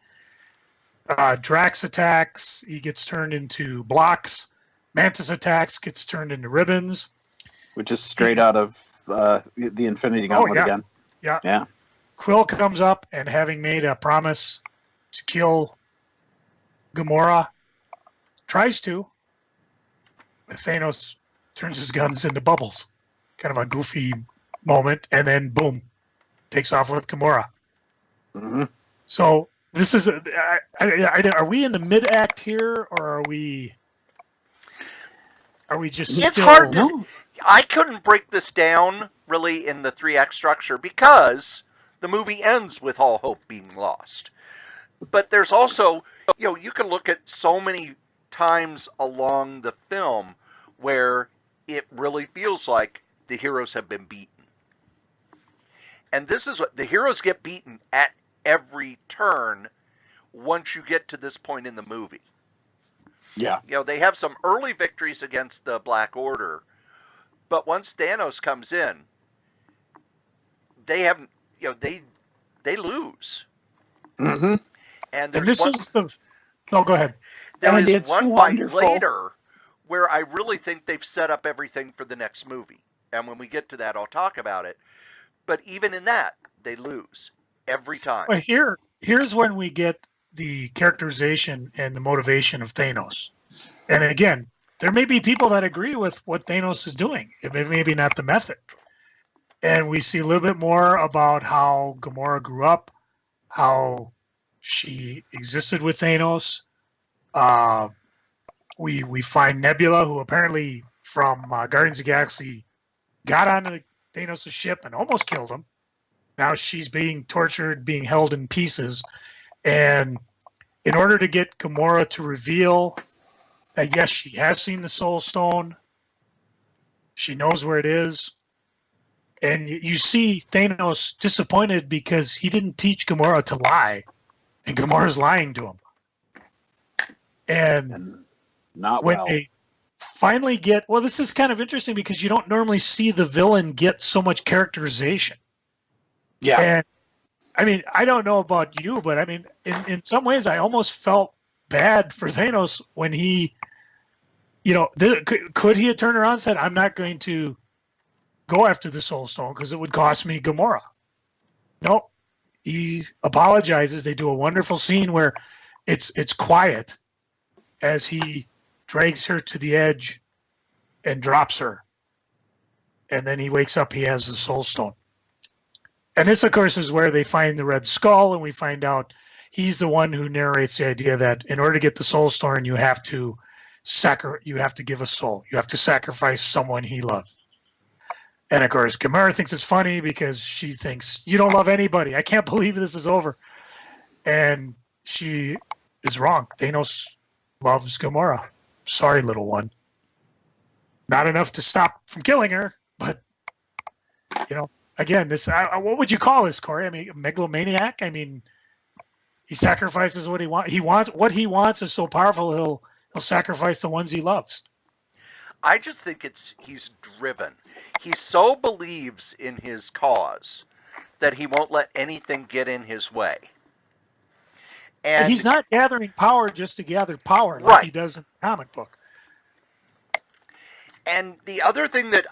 S1: Drax attacks. He gets turned into blocks. Mantis attacks, gets turned into ribbons.
S3: Which is straight out of the Infinity Gauntlet again.
S1: Yeah. Quill comes up, and having made a promise to kill Gamora, tries to. But Thanos turns his guns into bubbles. Kind of a goofy moment, and then boom, takes off with Gamora.
S3: Mm-hmm.
S1: So this is are we in the mid-act here, or are we just
S4: It's
S1: still...
S4: hard to... I couldn't break this down really in the 3-act structure because the movie ends with all hope being lost. But there's also, you can look at so many times along the film where it really feels like the heroes have been beaten. And this is what the heroes get beaten at every turn once you get to this point in the movie.
S3: Yeah.
S4: They have some early victories against the Black Order, but once Thanos comes in, they haven't, they lose.
S3: Mm-hmm.
S4: And
S1: this is the... No, go ahead.
S4: There
S3: And
S4: is
S3: it's
S4: one
S3: wonderful.
S4: fight later where I really think they've set up everything for the next movie. And when we get to that, I'll talk about it. But even in that, they lose every time.
S1: Well, here's when we get the characterization and the motivation of Thanos. And again, there may be people that agree with what Thanos is doing, maybe not the method. And we see a little bit more about how Gamora grew up, how she existed with Thanos. We find Nebula, who apparently from Guardians of the Galaxy got onto Thanos' ship and almost killed him. Now she's being tortured, being held in pieces. And in order to get Gamora to reveal that, yes, she has seen the Soul Stone, she knows where it is. And you see Thanos disappointed because he didn't teach Gamora to lie. And Gamora's lying to him. And
S3: not
S1: when
S3: well.
S1: they finally get... Well, this is kind of interesting because you don't normally see the villain get so much characterization.
S3: Yeah.
S1: And I mean, I don't know about you, but I mean, in some ways, I almost felt bad for Thanos when he, could he have turned around and said, "I'm not going to go after the Soul Stone because it would cost me Gamora"? No, he apologizes. They do a wonderful scene where it's quiet as he drags her to the edge and drops her, and then he wakes up. He has the Soul Stone. And this, of course, is where they find the Red Skull, and we find out he's the one who narrates the idea that in order to get the Soul Stone, you have to give a soul. You have to sacrifice someone he loves. And, of course, Gamora thinks it's funny because she thinks, "You don't love anybody. I can't believe this is over." And she is wrong. Thanos loves Gamora. Sorry, little one. Not enough to stop from killing her, but, again, this what would you call this, Cory? I mean, a megalomaniac? I mean, he sacrifices what he wants. What he wants is so powerful, he'll sacrifice the ones he loves.
S4: I just think he's driven. He so believes in his cause that he won't let anything get in his way.
S1: And he's not gathering power just to gather power like
S4: right.
S1: he does in the comic book.
S4: And the other thing that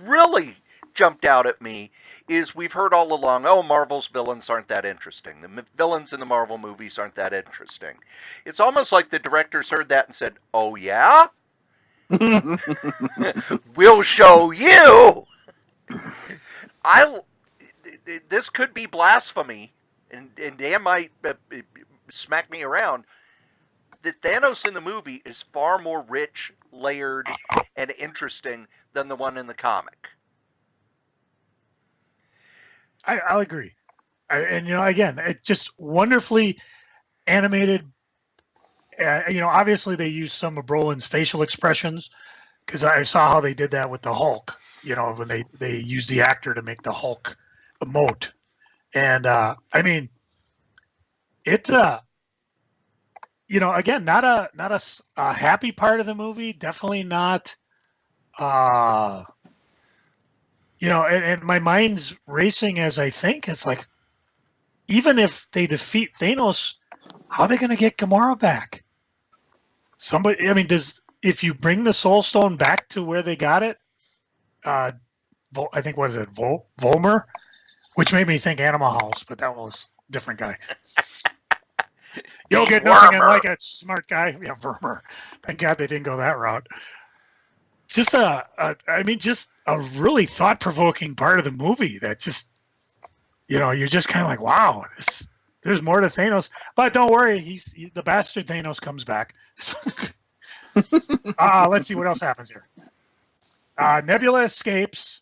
S4: really jumped out at me is we've heard all along, Marvel's villains aren't that interesting. The villains in the Marvel movies aren't that interesting. It's almost like the directors heard that and said, "Oh, yeah? We'll show you." This could be blasphemy, and Dan might smack me around. The Thanos in the movie is far more rich, layered, and interesting than the one in the comic.
S1: I'll agree. And again, it's just wonderfully animated. Obviously they used some of Brolin's facial expressions because I saw how they did that with the Hulk. When they used the actor to make the Hulk emote, and I mean, it's again, not a happy part of the movie. Definitely not And my mind's racing as I think. It's like, even if they defeat Thanos, how are they going to get Gamora back? If you bring the Soul Stone back to where they got it, I think, what is it, Volmer? Which made me think Animal House, but that was a different guy. You'll get nothing in like a smart guy. Yeah, Vermer. Thank God they didn't go that route. Just a really thought-provoking part of the movie that just, you're just kind of like, wow, there's more to Thanos. But don't worry, the bastard Thanos comes back. Let's see what else happens here. Nebula escapes,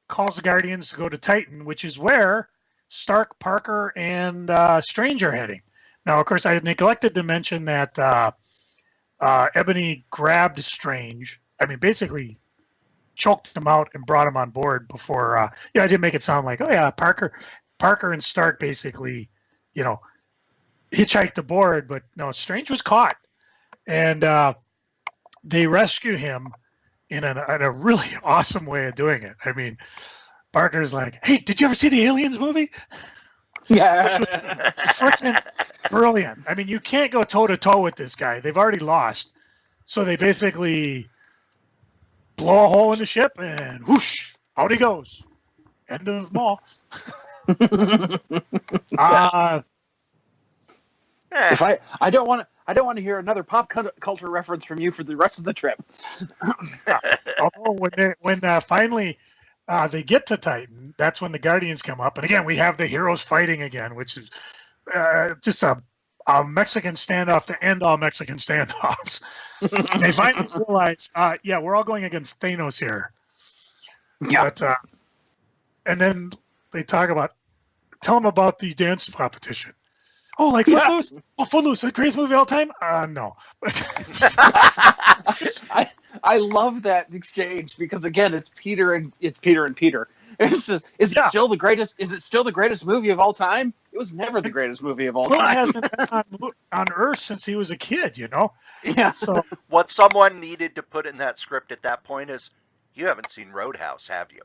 S1: calls the Guardians to go to Titan, which is where Stark, Parker, and Strange are heading. Now, of course, I neglected to mention that Ebony grabbed Strange. Basically choked him out and brought him on board before. I didn't make it sound like, oh yeah, Parker and Stark basically, hitchhiked aboard, but no, Strange was caught, and they rescue him in a really awesome way of doing it. Parker's like, hey, did you ever see the Aliens movie?
S3: Yeah.
S1: Freaking brilliant. You can't go toe-to-toe with this guy. They've already lost. So they basically blow a hole in the ship and whoosh, out he goes. End of Maw.
S3: If I don't want to hear another pop culture reference from you for the rest of the trip.
S1: Although when finally they get to Titan, that's when the Guardians come up, and again we have the heroes fighting again, which is just a Mexican standoff to end all Mexican standoffs. They finally realize, we're all going against Thanos here.
S3: Yeah.
S1: But, and then they tell them about the dance competition. Oh, like Footloose? Yeah. Oh, Footloose, the greatest movie of all time? No.
S3: I love that exchange because again, it's Peter and Peter. Is it still the greatest? Is it still the greatest movie of all time? It was never the greatest movie of all time.
S1: Hasn't been on Earth since he was a kid,
S3: Yeah.
S1: So
S4: what someone needed to put in that script at that point is, you haven't seen Roadhouse, have you?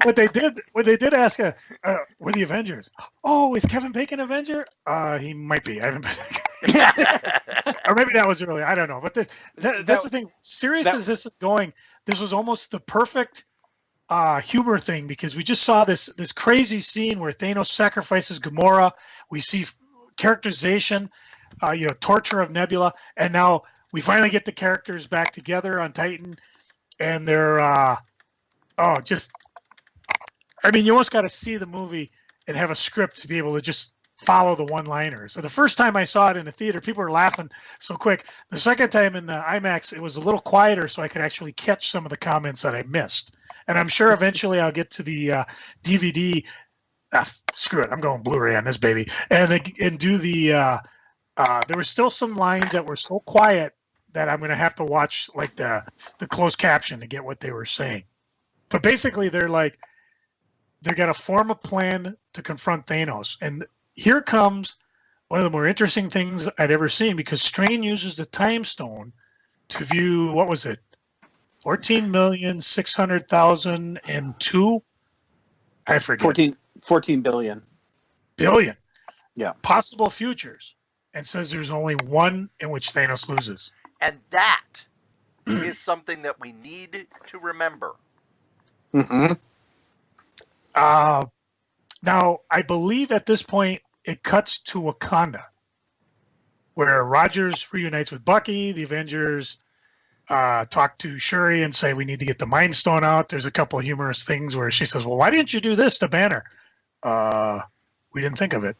S1: What they did ask, were the Avengers? Oh, is Kevin Bacon Avenger? He might be. I haven't been. Or maybe that was early. I don't know. But that's the thing. Serious as this is going, this was almost the perfect humor thing, because we just saw this crazy scene where Thanos sacrifices Gamora. We see characterization, torture of Nebula, and now we finally get the characters back together on Titan, and they're you almost got to see the movie and have a script to be able to just follow the one-liners. So the first time I saw it in the theater, people were laughing so quick. The second time in the IMAX, it was a little quieter, so I could actually catch some of the comments that I missed. And I'm sure eventually I'll get to the DVD. Screw it, I'm going Blu-ray on this baby, and do the. There were still some lines that were so quiet that I'm going to have to watch like the closed caption to get what they were saying. But basically, they're going to form a plan to confront Thanos, and here comes one of the more interesting things I'd ever seen, because Strain uses the time stone to view, what was it, 14,600,002? I forget.
S3: 14 billion.
S1: Billion.
S3: Yeah.
S1: Possible futures, and says there's only one in which Thanos loses.
S4: And that is something that we need to remember.
S3: Mm-hmm.
S1: Now, I believe at this point it cuts to Wakanda, where Rogers reunites with Bucky. The Avengers talk to Shuri and say, we need to get the Mind Stone out. There's a couple of humorous things where she says, well, why didn't you do this to Banner? We didn't think of it.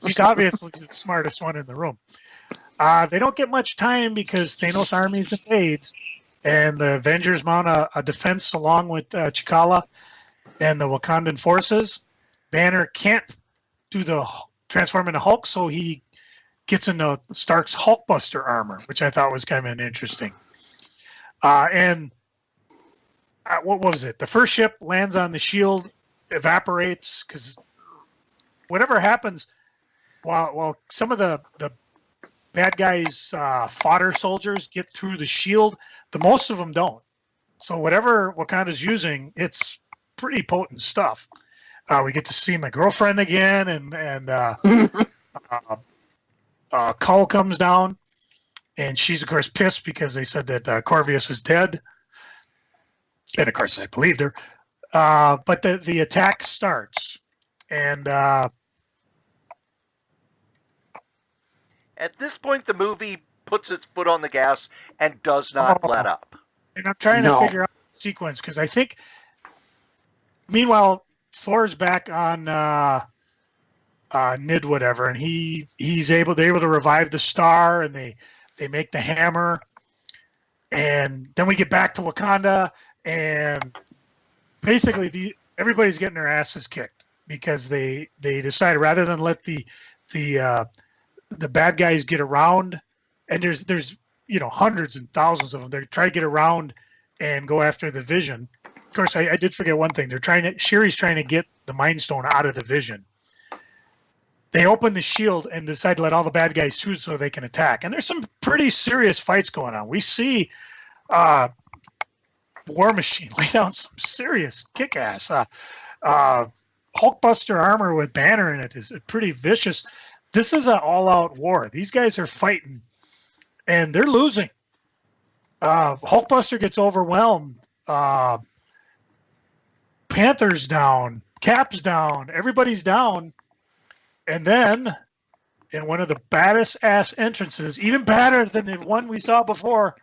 S1: She's obviously the smartest one in the room. They don't get much time because Thanos' army invades, and the Avengers mount a defense along with T'Challa and the Wakandan forces. Banner can't do the transform into Hulk, so he gets into Stark's Hulkbuster armor, which I thought was kind of interesting. What was it? The first ship lands on the shield, evaporates, because whatever happens, while some of the bad guys' fodder soldiers get through the shield. The most of them don't. So whatever Wakanda's using, it's pretty potent stuff. We get to see my girlfriend again, and Cull comes down, and she's of course pissed because they said that Corvius is dead, and of course I believed her. But the attack starts, and
S4: At this point, the movie puts its foot on the gas and does not let up.
S1: And I'm trying to figure out the sequence because I think. Meanwhile, Thor's back on Nid whatever, and they're able to revive the star, and they make the hammer, and then we get back to Wakanda, and basically everybody's getting their asses kicked because they decide rather than let the bad guys get around, and there's hundreds and thousands of them. They try to get around and go after the Vision. Of course, I did forget one thing. Shuri's trying to get the Mind Stone out of the Vision. They open the shield and decide to let all the bad guys through so they can attack. And there's some pretty serious fights going on. We see War Machine lay down some serious kick-ass. Hulkbuster armor with Banner in it is pretty vicious. This is an all-out war. These guys are fighting, and they're losing. Hulkbuster gets overwhelmed. Panther's down. Cap's down. Everybody's down. And then, in one of the baddest ass entrances, even badder than the one we saw before,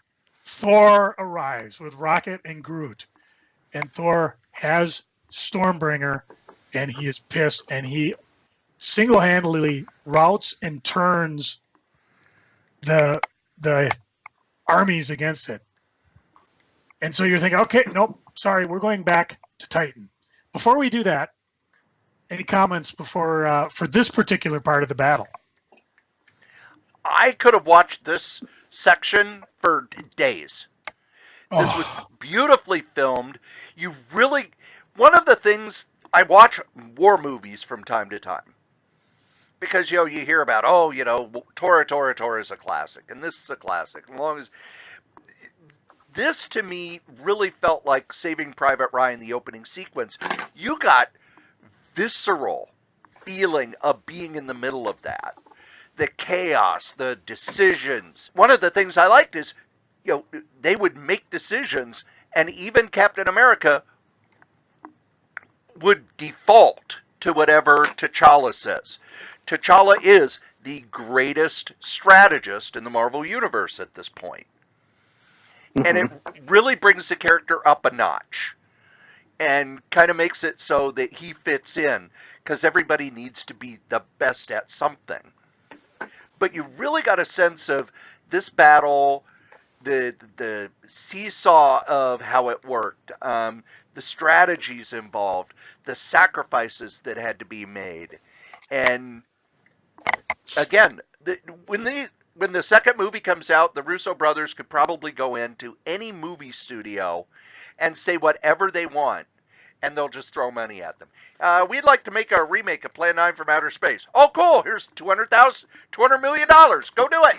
S1: Thor arrives with Rocket and Groot. And Thor has Stormbringer, and he is pissed, and he single-handedly routs and turns the armies against it. And so you're thinking, okay, nope, sorry, we're going back to Titan. Before we do that, any comments for this particular part of the battle?
S4: I could have watched this section for days. This was beautifully filmed. One of the things, I watch war movies from time to time. Because, you hear about, Tora is a classic, and this is a classic. As long as this, to me, really felt like Saving Private Ryan, the opening sequence. You got visceral feeling of being in the middle of that. The chaos, the decisions. One of the things I liked is, they would make decisions, and even Captain America would default to whatever T'Challa says. T'Challa is the greatest strategist in the Marvel Universe at this point. And it really brings the character up a notch and kind of makes it so that he fits in, because everybody needs to be the best at something. But you really got a sense of this battle, the seesaw of how it worked, the strategies involved, the sacrifices that had to be made. And again, when the second movie comes out, the Russo brothers could probably go into any movie studio and say whatever they want, and they'll just throw money at them. We'd like to make a remake of Plan 9 from Outer Space. Oh, cool. Here's $200 million. Go do it.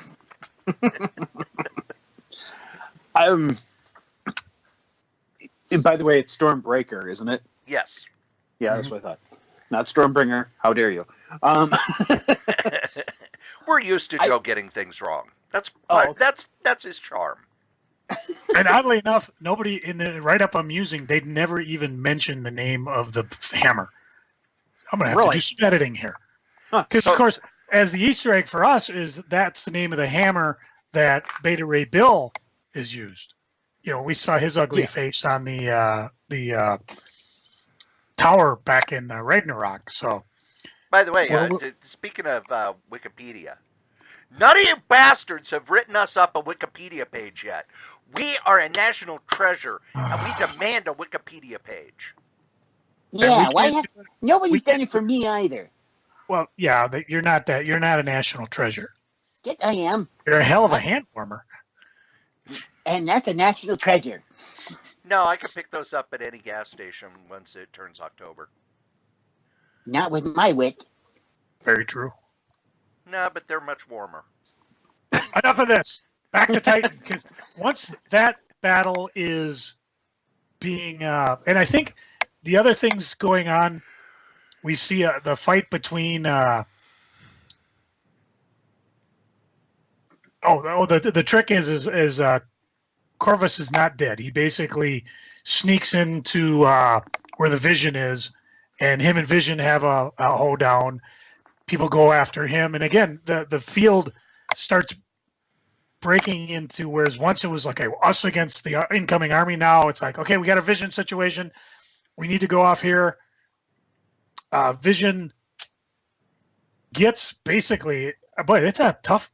S3: By the way, it's Stormbreaker, isn't it?
S4: Yes.
S3: Yeah, that's what I thought. Not Stormbringer. How dare you?
S4: We're used to Joe getting things wrong. That's his charm.
S1: And oddly enough, nobody in the write-up I'm using, they'd never even mention the name of the hammer. I'm going to have to do some editing here. Because, of course, as the Easter egg for us that's the name of the hammer that Beta Ray Bill is used. We saw his ugly face on the tower back in Ragnarok. So,
S4: by the way, speaking of Wikipedia, none of you bastards have written us up a Wikipedia page yet. We are a national treasure, and we demand a Wikipedia page.
S5: Yeah, nobody's done it for me either.
S1: Well, yeah, you're not a national treasure.
S5: Yes, I am.
S1: You're a hell of a hand warmer.
S5: And that's a national treasure.
S4: No, I can pick those up at any gas station once it turns October.
S5: Not with my wit.
S1: Very true.
S4: No, but they're much warmer.
S1: enough of this. Back to Titan. Because once that battle is being, and I think the other things going on, we see the fight between. The trick is Corvus is not dead. He basically sneaks into where the Vision is, and him and Vision have a hoedown. People go after him, and again, the field starts breaking into, whereas once it was like us against the incoming army. Now it's like, okay, we got a Vision situation. We need to go off here. Vision gets basically, boy, it's a tough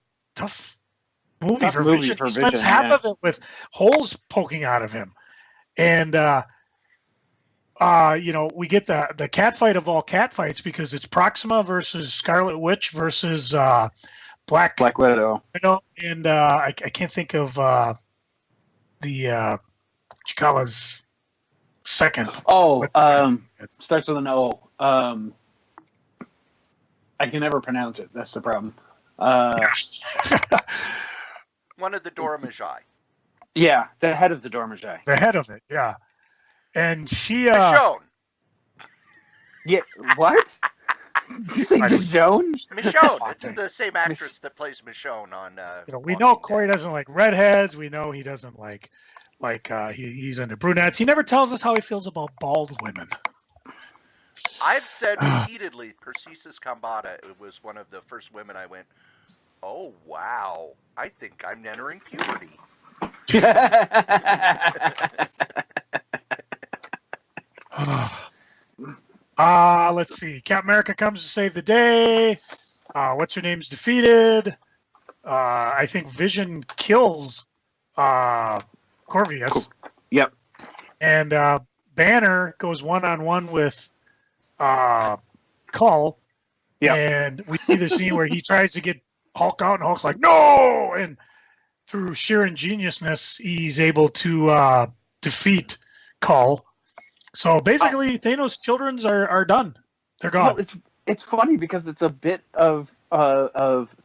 S1: movie for Vision. He spends half of it with holes poking out of him. And, we get the cat fight of all cat fights because it's Proxima versus Scarlet Witch versus Black
S3: Widow.
S1: And I can't think of Chikala's second.
S3: Starts with an O. I can never pronounce it. That's the problem.
S4: One of the Dora Milaje.
S3: Yeah, the head of the Dora Milaje.
S1: The head of it, yeah. And she...
S4: Michonne.
S3: Yeah, what? Did you say Michonne?
S4: Michonne. It's the same actress that plays Michonne on...
S1: we know Cory doesn't like redheads. We know he doesn't like he's into brunettes. He never tells us how he feels about bald women.
S4: I've said repeatedly, Perseus Kambata, it was one of the first women I went, oh, wow, I think I'm entering puberty.
S1: Let's see. Captain America comes to save the day. What's her name's defeated. I think Vision kills Corvus.
S3: Yep.
S1: And Banner goes one-on-one with Cull.
S3: Yeah.
S1: And we see the scene where he tries to get Hulk out, and Hulk's like, no! And through sheer ingeniousness, he's able to defeat Cull. So basically, Thanos' children's are done. They're gone.
S3: Well, it's funny because it's a bit of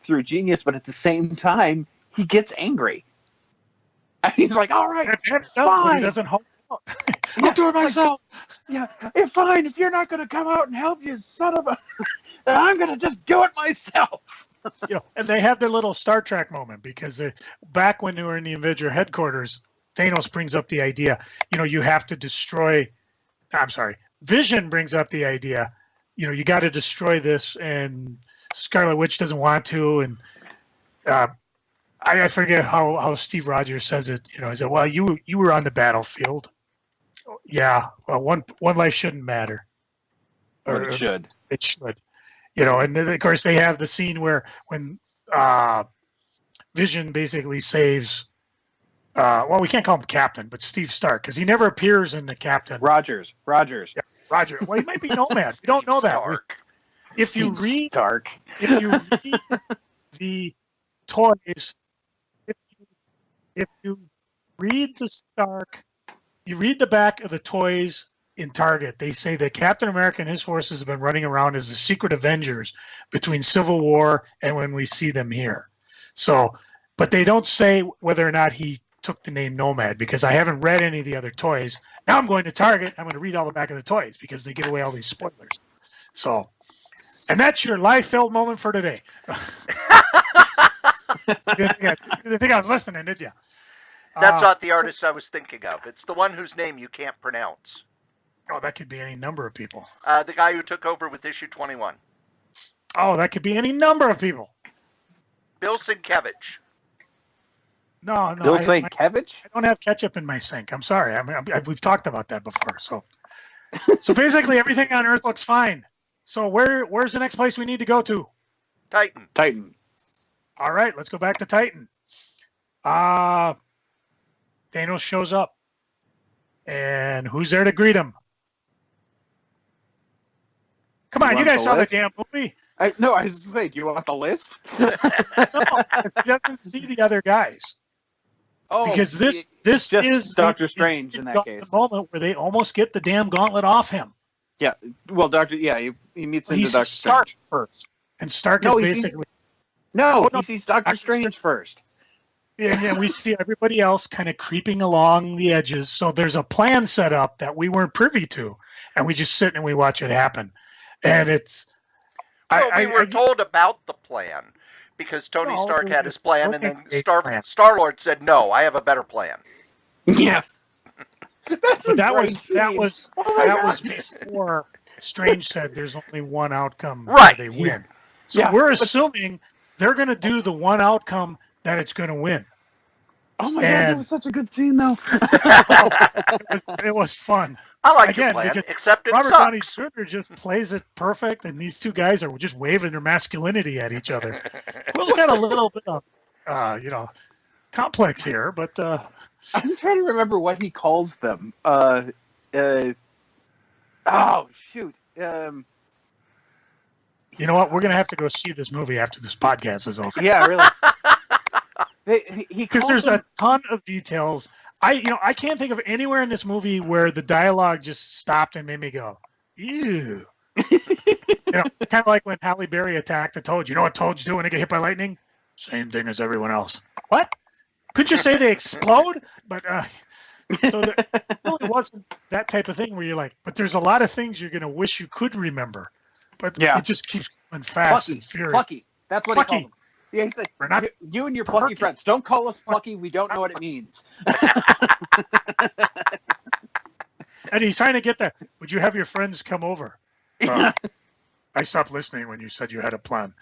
S3: through genius, but at the same time, he gets angry. And he's like, all right, fine.
S1: He doesn't help out. I'll do it myself.
S3: Yeah, it's fine. If you're not going to come out and help, you son of a... then I'm going to just do it myself.
S1: And they have their little Star Trek moment because back when they were in the Avenger headquarters, Thanos brings up the idea, you have to destroy... I'm sorry. Vision brings up the idea, you got to destroy this, and Scarlet Witch doesn't want to, and I forget how Steve Rogers says it. He said, "Well, you were on the battlefield." Yeah. Well, one life shouldn't matter.
S3: Or it should.
S1: It should. And then, of course they have the scene where when Vision basically saves. We can't call him Captain, but Steve Stark, because he never appears in the Captain.
S3: Rogers.
S1: Yeah, Roger. Well, he might be Nomad. We don't know that. If you read the toys, if you read the Stark, you read the back of the toys in Target, they say that Captain America and his forces have been running around as the secret Avengers between Civil War and when we see them here. So, but they don't say whether or not he took the name Nomad, because I haven't read any of the other toys. Now I'm going to Target. I'm going to read all the back of the toys because they give away all these spoilers. So, and that's your live-filled moment for today. You didn't think I was listening, did you?
S4: That's not the artist I was thinking of. It's the one whose name you can't pronounce.
S1: Oh, that could be any number of people.
S4: The guy who took over with issue 21.
S1: Oh, that could be any number of people.
S4: Bill Sienkiewicz.
S1: No.
S3: Bill Sienkiewicz?
S1: I don't have ketchup in my sink. I'm sorry. We've talked about that before. So basically everything on Earth looks fine. So where's the next place we need to go to?
S4: Titan.
S1: All right, let's go back to Titan. Thanos shows up. And who's there to greet him? Come on, you guys saw the damn movie.
S3: No, I was going to say, do you want the list?
S1: No, he doesn't see the other guys.
S3: Oh,
S1: because this is
S3: Doctor Strange in that case.
S1: The moment where they almost get the damn gauntlet off him.
S3: Yeah, well, he meets into Doctor
S1: Stark
S3: Strange
S1: first, and Stark is basically
S3: No,
S1: Oh, no.
S3: he sees Doctor Strange first.
S1: And we see everybody else kind of creeping along the edges. So there's a plan set up that we weren't privy to, and we just sit and we watch it happen. And it's
S4: Well, we were told about the plan because Tony Stark had his plan, and then Star-Lord said, "No, I have a better plan."
S3: Yeah,
S1: that was before Strange said there's only one outcome
S4: right.
S1: They win. So we're assuming they're going to do the one outcome that it's going to win.
S3: Oh my God, that was such a good scene, though.
S1: it was fun.
S4: I like your plan, except it
S1: Robert
S4: sucks.
S1: Downey Jr. just plays it perfect, and these two guys are just waving their masculinity at each other. Who's got a little bit of, complex here, but
S3: I'm trying to remember what he calls them. Oh shoot.
S1: You know what? We're gonna have to go see this movie after this podcast is over.
S3: Yeah, really.
S1: Because there's a ton of details. I can't think of anywhere in this movie where the dialogue just stopped and made me go, ew. Kind of like when Halle Berry attacked the Toad. You know what Toads do when they get hit by lightning? Same thing as everyone else. What? Could you say they explode? But so there really wasn't that type of thing where you're like, but there's a lot of things you're going to wish you could remember. But it just keeps going fast and furious.
S3: Plucky. That's what he called them. Yeah, he said, you and your plucky friends. Don't call us plucky. We don't know what it means.
S1: And he's trying to get there. Would you have your friends come over? I stopped listening when you said you had a plan.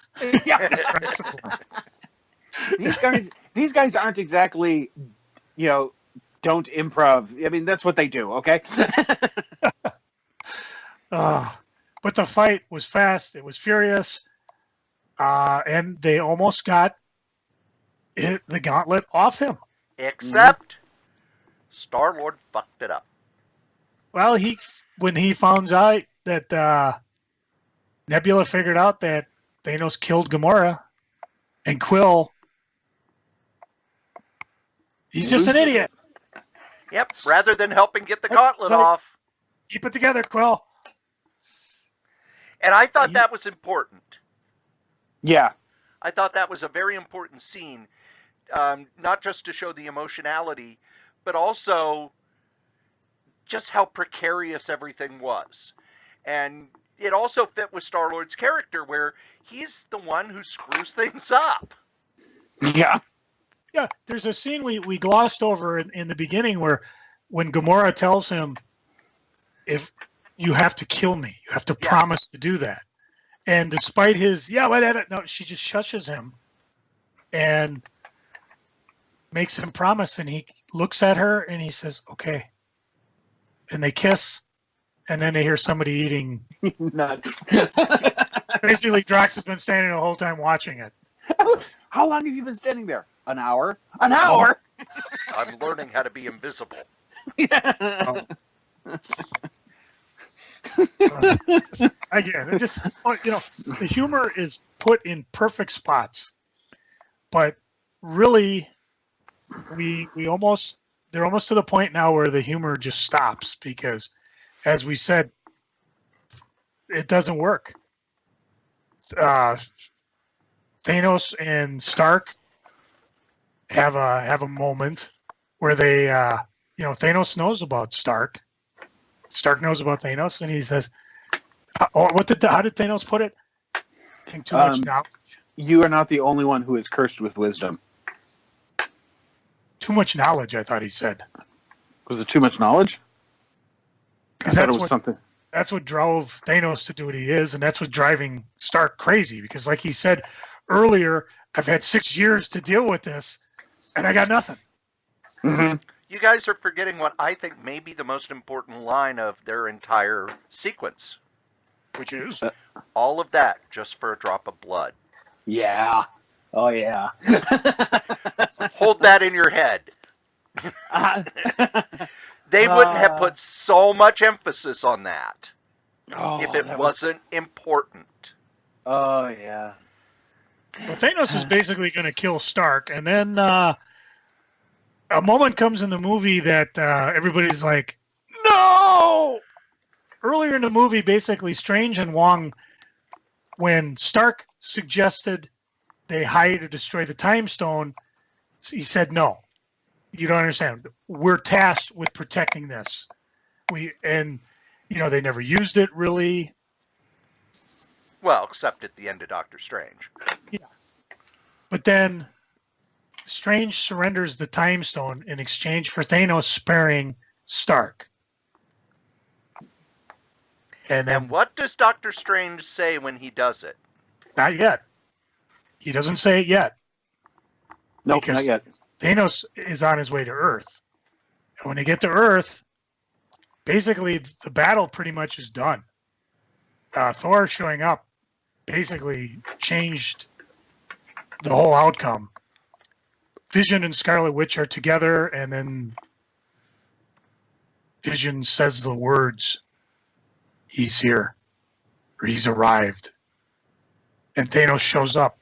S3: These guys aren't exactly, don't improv. I mean, that's what they do, okay?
S1: But the fight was fast. It was furious. And they almost got the gauntlet off him.
S4: Except Star-Lord fucked it up.
S1: Well, when he found out that Nebula figured out that Thanos killed Gamora and Quill, he's just an idiot.
S4: Yep, rather than helping get the gauntlet off.
S1: Keep it together, Quill.
S4: And I thought that was important.
S3: Yeah.
S4: I thought that was a very important scene, not just to show the emotionality, but also just how precarious everything was. And it also fit with Star-Lord's character, where he's the one who screws things up.
S3: Yeah.
S1: Yeah, there's a scene we glossed over in the beginning where when Gamora tells him, if you have to kill me, you have to promise to do that. And despite his, no, she just shushes him and makes him promise. And he looks at her and he says, okay. And they kiss. And then they hear somebody eating
S3: nuts.
S1: Basically, Drax has been standing the whole time watching it.
S3: How long have you been standing there? An hour? An hour?
S4: I'm learning how to be invisible.
S1: Again, it just the humor is put in perfect spots, but really, they're almost to the point now where the humor just stops because, as we said, it doesn't work. Thanos and Stark have a moment where they, Thanos knows about Stark. Stark knows about Thanos, and he says, how did Thanos put it? I think too much knowledge.
S3: You are not the only one who is cursed with wisdom.
S1: Too much knowledge, I thought he said.
S3: Was it too much knowledge? I thought it was something.
S1: That's what drove Thanos to do what he is, and that's what's driving Stark crazy. Because like he said earlier, I've had 6 years to deal with this, and I got nothing.
S3: Mm-hmm.
S4: You guys are forgetting what I think may be the most important line of their entire sequence.
S1: Which is?
S4: All of that just for a drop of blood.
S3: Yeah. Oh, yeah.
S4: Hold that in your head. They wouldn't have put so much emphasis on that if it wasn't important.
S3: Oh, yeah.
S1: Well, Thanos is basically going to kill Stark, and then a moment comes in the movie that everybody's like, no! Earlier in the movie, basically, Strange and Wong, when Stark suggested they hide or destroy the time stone, he said, no, you don't understand. We're tasked with protecting this. They never used it really.
S2: Well, except at the end of Doctor Strange.
S1: Yeah. But then Strange surrenders the time stone in exchange for Thanos sparing Stark.
S2: And what does Doctor Strange say when he does it?
S1: Not yet. He doesn't say it yet.
S3: Nope, not yet.
S1: Thanos is on his way to Earth. And when they get to Earth, basically the battle pretty much is done. Thor showing up basically changed the whole outcome. Vision and Scarlet Witch are together, and then Vision says the words, "He's here," or "He's arrived." And Thanos shows up,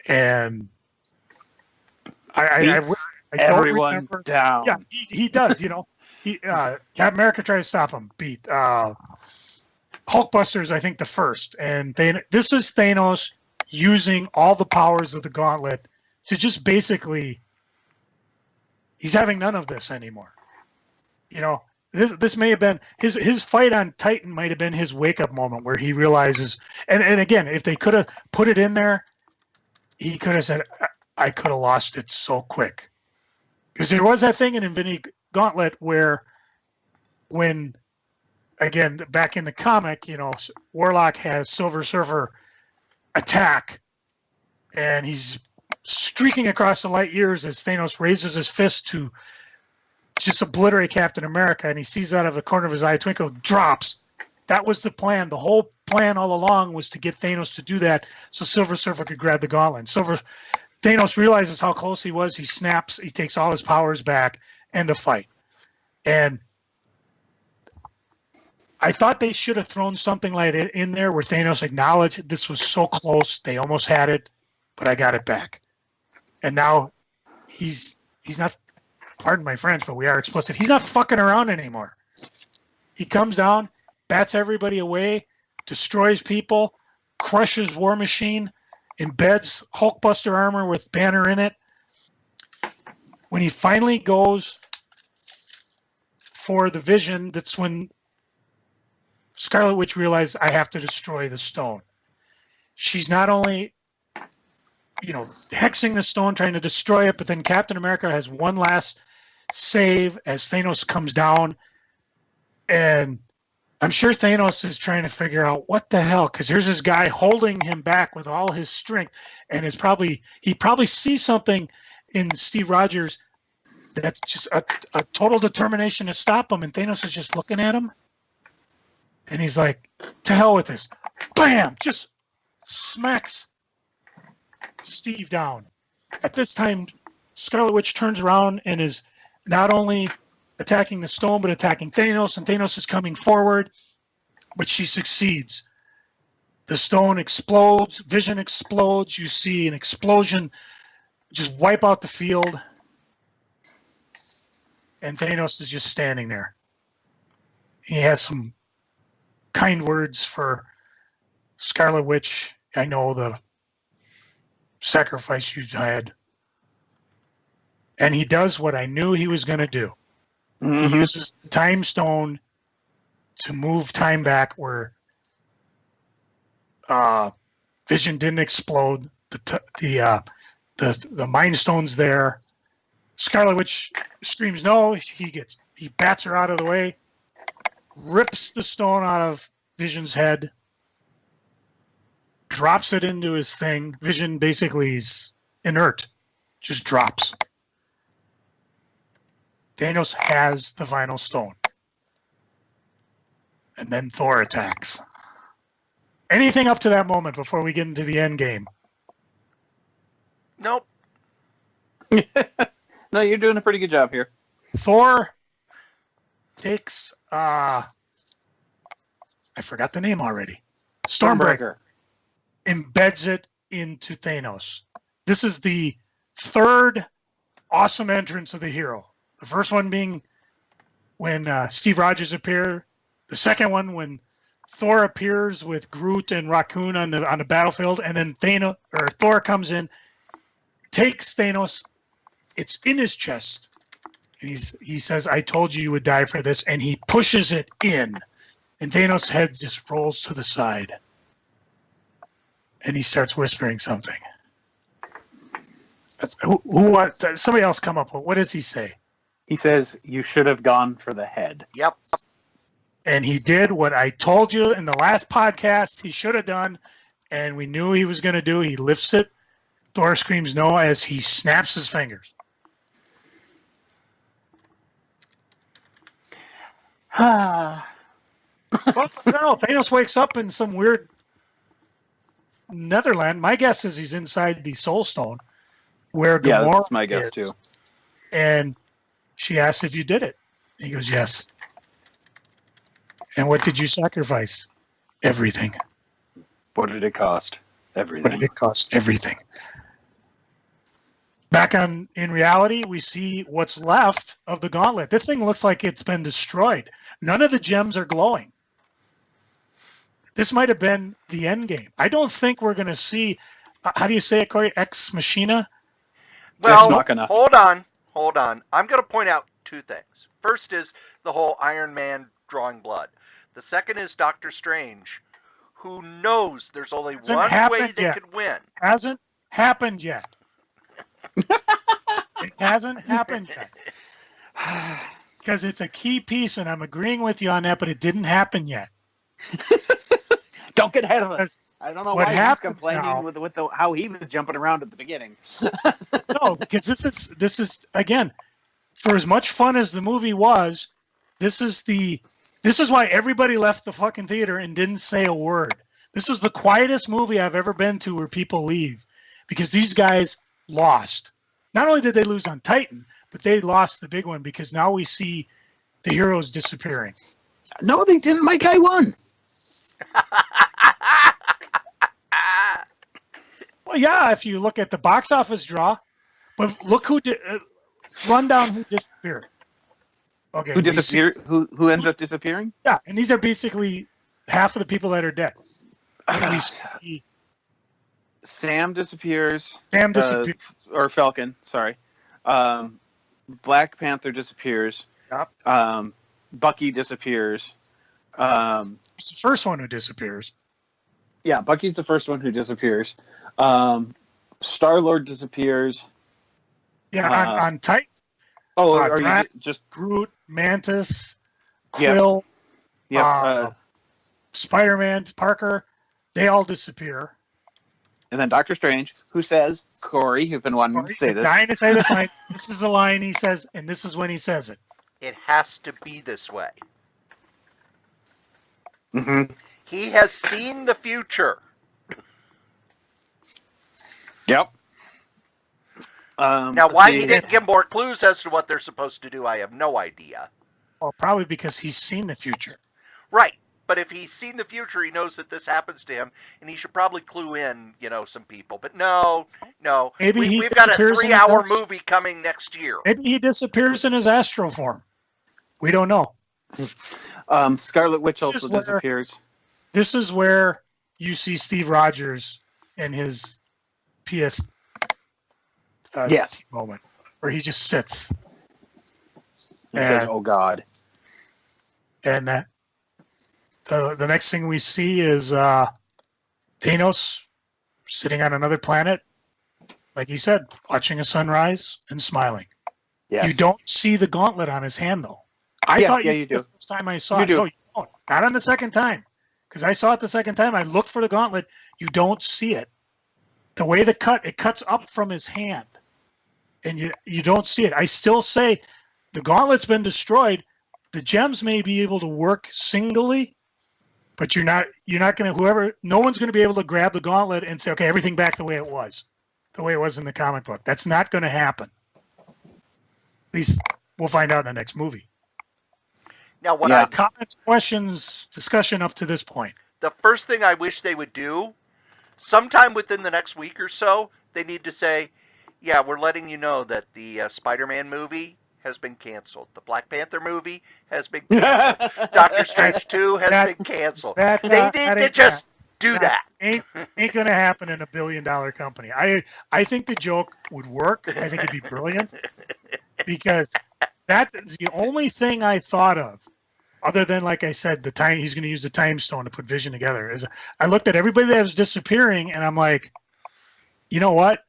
S1: and I
S3: everyone
S1: remember,
S3: down.
S1: Yeah, he does. Captain America tried to stop him. Beat Hulkbuster's, I think, the first, and this is Thanos using all the powers of the Gauntlet to just basically, he's having none of this anymore. This may have been his fight on Titan, might have been his wake up moment where he realizes, and again, if they could have put it in there, he could have said, I could have lost it so quick. Because there was that thing in Infinity Gauntlet where when, again, back in the comic, Warlock has Silver Surfer attack, and he's streaking across the light years as Thanos raises his fist to just obliterate Captain America, and he sees out of the corner of his eye, Twinkle drops. That was the plan. The whole plan all along was to get Thanos to do that so Silver Surfer could grab the gauntlet. Thanos realizes how close he was. He snaps. He takes all his powers back, end of fight. And I thought they should have thrown something like it in there where Thanos acknowledged this was so close. They almost had it, but I got it back. And now he's not, pardon my French, but we are explicit. He's not fucking around anymore. He comes down, bats everybody away, destroys people, crushes War Machine, embeds Hulkbuster armor with Banner in it. When he finally goes for the Vision, that's when Scarlet Witch realized, I have to destroy the stone. She's not only, hexing the stone, trying to destroy it, but then Captain America has one last save as Thanos comes down. And I'm sure Thanos is trying to figure out what the hell, because here's this guy holding him back with all his strength, and he probably sees something in Steve Rogers that's just a total determination to stop him, and Thanos is just looking at him, and he's like, to hell with this. Bam! Just smacks Steve down. At this time, Scarlet Witch turns around and is not only attacking the stone, but attacking Thanos, and Thanos is coming forward, but she succeeds. The stone explodes, Vision explodes, you see an explosion just wipe out the field, and Thanos is just standing there. He has some kind words for Scarlet Witch. I know the sacrifice you had. And he does what I knew he was going to do. He uses the time stone to move time back where Vision didn't explode. The Mind Stone's there. Scarlet Witch screams no. He bats her out of the way, rips the stone out of Vision's head, drops it into his thing. Vision basically is inert, just drops. Thanos has the final stone. And then Thor attacks. Anything up to that moment before we get into the end game?
S2: Nope.
S3: No, you're doing a pretty good job here.
S1: Thor takes, I forgot the name already. Stormbreaker. Embeds it into Thanos. This is the third awesome entrance of the hero. The first one being when Steve Rogers appeared. The second one when Thor appears with Groot and Raccoon on the battlefield, and then Thor comes in, takes Thanos. It's in his chest, and he says, "I told you would die for this," and he pushes it in, and Thanos' head just rolls to the side, and he starts whispering something. Somebody else come up with, what does he say?
S3: He says, "You should have gone for the head."
S4: Yep.
S1: And he did what I told you in the last podcast he should have done, and we knew he was going to do. He lifts it. Thor screams no as he snaps his fingers. Well, no, Thanos wakes up in some weird Netherland. My guess is he's inside the Soul Stone, where Gamora
S3: that's my guess too.
S1: And she asks if you did it. And he goes, yes. And what did you sacrifice? Everything.
S3: What did it cost? Everything.
S1: What did it cost? Everything. Back in reality, we see what's left of the gauntlet. This thing looks like it's been destroyed. None of the gems are glowing. This might have been the end game. I don't think we're going to see, how do you say it, Cory? Ex Machina?
S4: Well, hold on. I'm going to point out two things. First is the whole Iron Man drawing blood. The second is Doctor Strange, who knows there's only one way they could win.
S1: Hasn't happened yet. It hasn't happened yet. Because it's a key piece, and I'm agreeing with you on that, but it didn't happen yet.
S3: Don't get ahead of us. I don't know
S1: what
S3: why he's complaining with how he was jumping around at the beginning.
S1: No, because this is again, for as much fun as the movie was, this is why everybody left the fucking theater and didn't say a word. This was the quietest movie I've ever been to where people leave, because these guys lost. Not only did they lose on Titan, but they lost the big one, because now we see the heroes disappearing.
S3: No, they didn't. My guy won.
S1: Well, yeah, if you look at the box office draw, but look who did. Run down who disappeared. Okay.
S3: Who disappeared? Who ends up disappearing?
S1: Yeah, and these are basically half of the people that are dead. We see
S3: Sam disappears.
S1: Sam disappears.
S3: Or Falcon, sorry. Black Panther disappears.
S1: Yep.
S3: Bucky disappears.
S1: It's the first one who disappears.
S3: Yeah, Bucky's the first one who disappears. Star-Lord disappears.
S1: Yeah, on Titan.
S3: Oh, are you just
S1: Groot, Mantis, Quill, Spider-Man, Parker, they all disappear.
S3: And then Doctor Strange, who says, Cory, who've been wanting to say this.
S1: Dying to say this line. This is the line he says, and this is when he says it.
S4: It has to be this way.
S3: Mm-hmm.
S4: He has seen the future.
S3: Yep.
S4: Now, why he didn't give more clues as to what they're supposed to do, I have no idea.
S1: Well, probably because he's seen the future.
S4: Right. But if he's seen the future, he knows that this happens to him, and he should probably clue in, some people. But no.
S1: Maybe
S4: we've got a 3-hour movie coming next year.
S1: Maybe he disappears in his astral form. We don't know.
S3: Scarlet Witch also disappears.
S1: This is where you see Steve Rogers in his PS moment, where he just sits.
S3: And says, "Oh God!"
S1: And the next thing we see is Thanos sitting on another planet, like you said, watching a sunrise and smiling. Yes. You don't see the gauntlet on his hand, though. I thought you do. The first time I saw it.
S3: Do.
S1: No, you don't. Not on the second time. Because I saw it the second time. I looked for the gauntlet. You don't see it. The way it cuts up from his hand. And you don't see it. I still say the gauntlet's been destroyed. The gems may be able to work singly, but you're not going to, no one's going to be able to grab the gauntlet and say, okay, everything back the way it was in the comic book. That's not going to happen. At least we'll find out in the next movie.
S4: Now,
S1: comments, questions, discussion up to this point.
S4: The first thing I wish they would do, sometime within the next week or so, they need to say, yeah, we're letting you know that the Spider-Man movie has been canceled. The Black Panther movie has been canceled. Doctor Strange 2 has been canceled. They need to just do that.
S1: Ain't going to happen in $1 billion company. I think the joke would work. I think it'd be brilliant because that is the only thing I thought of, other than, like I said, he's going to use the time stone to put Vision together. Is I looked at everybody that was disappearing, and I'm like, you know what?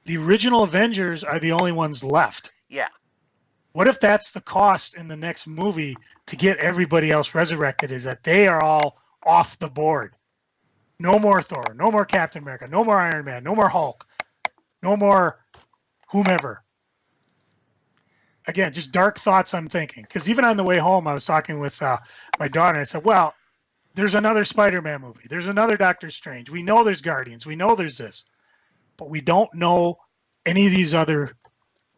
S1: The original Avengers are the only ones left.
S4: Yeah.
S1: What if that's the cost in the next movie to get everybody else resurrected, is that they are all off the board? No more Thor, no more Captain America, no more Iron Man, no more Hulk, no more whomever. Again, just dark thoughts I'm thinking. Because even on the way home, I was talking with my daughter, and I said, well, there's another Spider-Man movie. There's another Doctor Strange. We know there's Guardians. We know there's this. But we don't know any of these other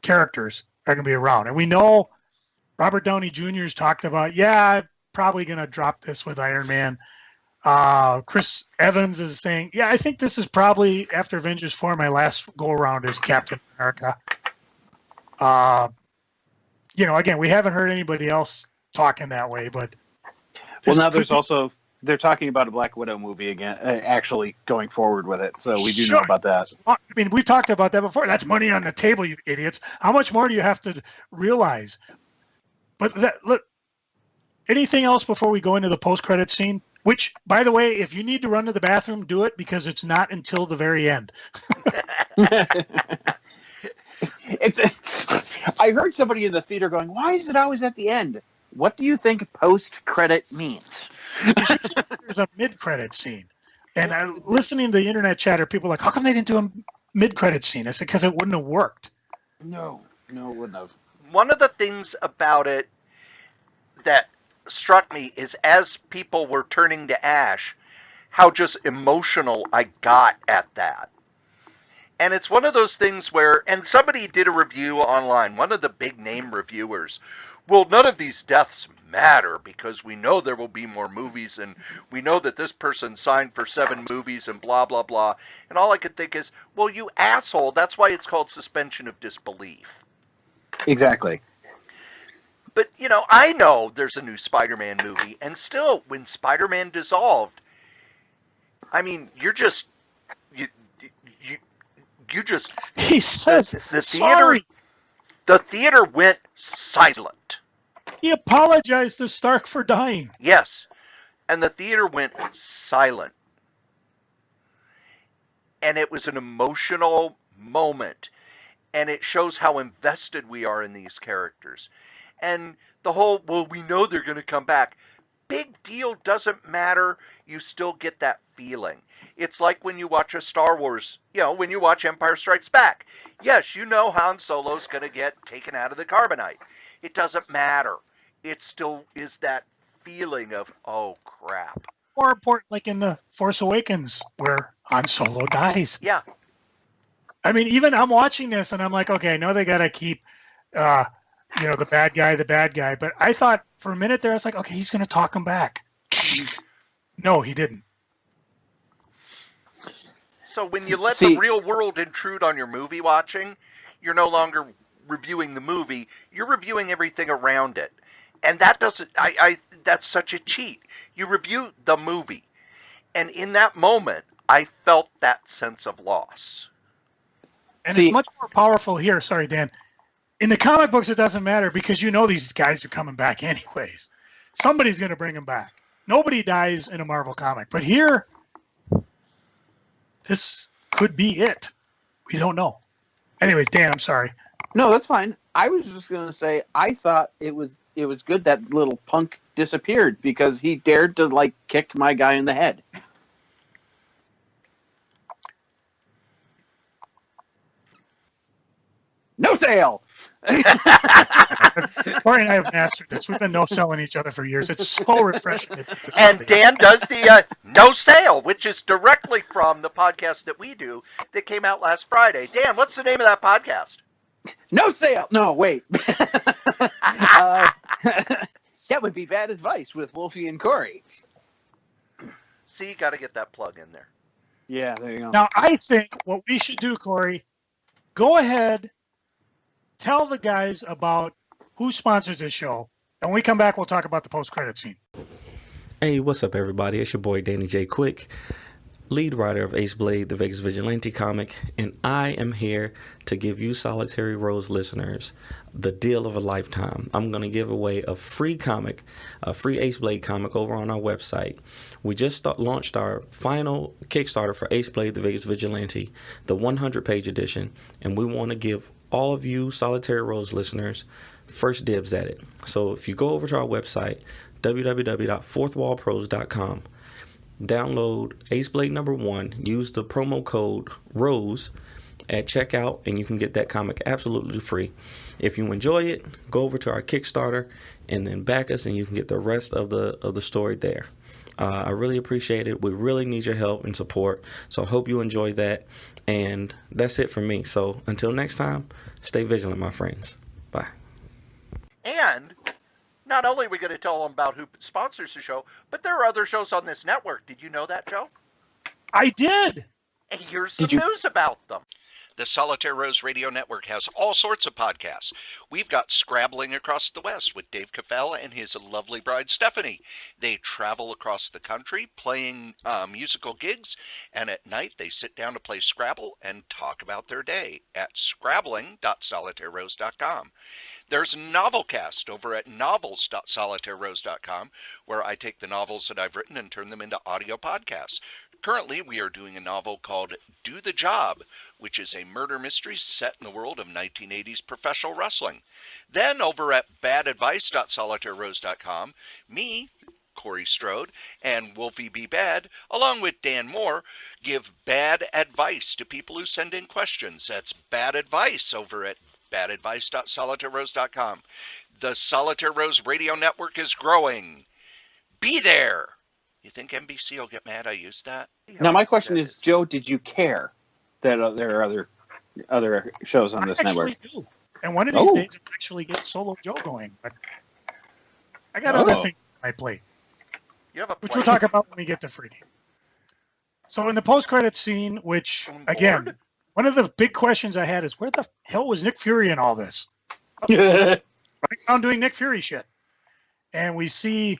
S1: characters are going to be around. And we know Robert Downey Jr. has talked about, probably going to drop this with Iron Man. Chris Evans is saying, I think this is probably, after Avengers 4, my last go-around as Captain America. Again, we haven't heard anybody else talking that way, but...
S3: Well, now there's also... They're talking about a Black Widow movie again, actually going forward with it, so we do know about that.
S1: I mean, we talked about that before. That's money on the table, you idiots. How much more do you have to realize? But look, anything else before we go into the post-credit scene? Which, by the way, if you need to run to the bathroom, do it, because it's not until the very end.
S3: I heard somebody in the theater going, why is it always at the end? What do you think post-credit means?
S1: There's a mid-credit scene. And listening to the internet chatter, people are like, how come they didn't do a mid-credit scene? I said, because it wouldn't have worked.
S3: No, it wouldn't have.
S4: One of the things about it that struck me is, as people were turning to ash, how just emotional I got at that. And it's one of those things where, and somebody did a review online, one of the big name reviewers, well, none of these deaths matter because we know there will be more movies, and we know that this person signed for 7 movies and blah, blah, blah. And all I could think is, well, you asshole, that's why it's called suspension of disbelief.
S3: Exactly.
S4: But, I know there's a new Spider-Man movie, and still, when Spider-Man dissolved, I mean, you're just... You just...
S1: He says,
S4: the
S1: sorry.
S4: The theater went silent.
S1: He apologized to Stark for dying.
S4: Yes. And the theater went silent. And it was an emotional moment. And it shows how invested we are in these characters. And the whole, well, we know they're going to come back. Big deal, doesn't matter. You still get that feeling. It's like when you watch a Star Wars, when you watch Empire Strikes Back. Yes, you know Han Solo's going to get taken out of the carbonite. It doesn't matter. It still is that feeling of, oh, crap.
S1: More important, like in The Force Awakens, where Han Solo dies.
S4: Yeah.
S1: I mean, even I'm watching this, and I'm like, okay, I know they got to keep, the bad guy. But I thought for a minute there, I was like, okay, he's going to talk him back. No, he didn't.
S4: So when you let the real world intrude on your movie watching, you're no longer reviewing the movie, you're reviewing everything around it. And that doesn't, that's such a cheat. You review the movie. And in that moment, I felt that sense of loss.
S1: And it's much more powerful here. Sorry, Dan. In the comic books, it doesn't matter because these guys are coming back anyways. Somebody's going to bring them back. Nobody dies in a Marvel comic. But here, this could be it. We don't know. Anyways, Dan, I'm sorry.
S3: No, that's fine. I was just going to say, I thought it was good that little punk disappeared because he dared to, kick my guy in the head. No sale!
S1: Cory and I have mastered this. We've been no-selling each other for years. It's so refreshing.
S4: And Dan does the no sale, which is directly from the podcast that we do that came out last Friday. Dan, what's the name of that podcast?
S3: No sale! No, wait. That would be bad advice with Wolfie and Cory.
S4: See, you got to get that plug in there.
S3: Yeah, there you go.
S1: Now, I think what we should do, Cory, go ahead tell the guys about who sponsors this show. And when we come back, we'll talk about the post-credit scene.
S6: Hey, what's up, everybody? It's your boy, Danny J. Quick, lead writer of Ace Blade, the Vegas Vigilante comic, and I am here to give you Solitary Rose listeners the deal of a lifetime. I'm going to give away a free comic, a free Ace Blade comic over on our website. We just launched our final Kickstarter for Ace Blade, the Vegas Vigilante, the 100-page edition, and we want to give all of you Solitary Rose listeners first dibs at it. So if you go over to our website, www.fourthwallpros.com, download Ace Blade #1, use the promo code ROSE at checkout, and you can get that comic absolutely free. If you enjoy it, go over to our Kickstarter and then back us, and you can get the rest of the story there. I really appreciate it. We really need your help and support, so I hope you enjoy that. And that's it for me. So until next time, stay vigilant, my friends. Bye.
S4: And not only are we going to tell them about who sponsors the show, but there are other shows on this network. Did you know that, Joe?
S1: I did.
S4: And here's some news about them.
S2: The Solitaire Rose Radio Network has all sorts of podcasts. We've got Scrabbling Across the West with Dave Caffell and his lovely bride, Stephanie. They travel across the country playing musical gigs, and at night they sit down to play Scrabble and talk about their day at scrabbling.solitairerose.com. There's Novelcast over at novels.solitairerose.com, where I take the novels that I've written and turn them into audio podcasts. Currently, we are doing a novel called Do the Job, which is a murder mystery set in the world of 1980s professional wrestling. Then over at badadvice.solitairerose.com, me, Cory Strode, and Wolfie B. Bad, along with Dan Mohr, give bad advice to people who send in questions. That's bad advice over at badadvice.solitairerose.com. The Solitaire Rose Radio Network is growing. Be there! You think NBC will get mad I used that?
S3: Now, my question is, Joe, did you care that there are other shows on this network?
S1: Do. And one of these days, I'll actually get Solo Joe going. But I got other things on my plate, which we'll talk about when we get to freaking. So in the post-credit scene, which, again, one of the big questions I had is, where the hell was Nick Fury in all this? Right now doing Nick Fury shit. And we see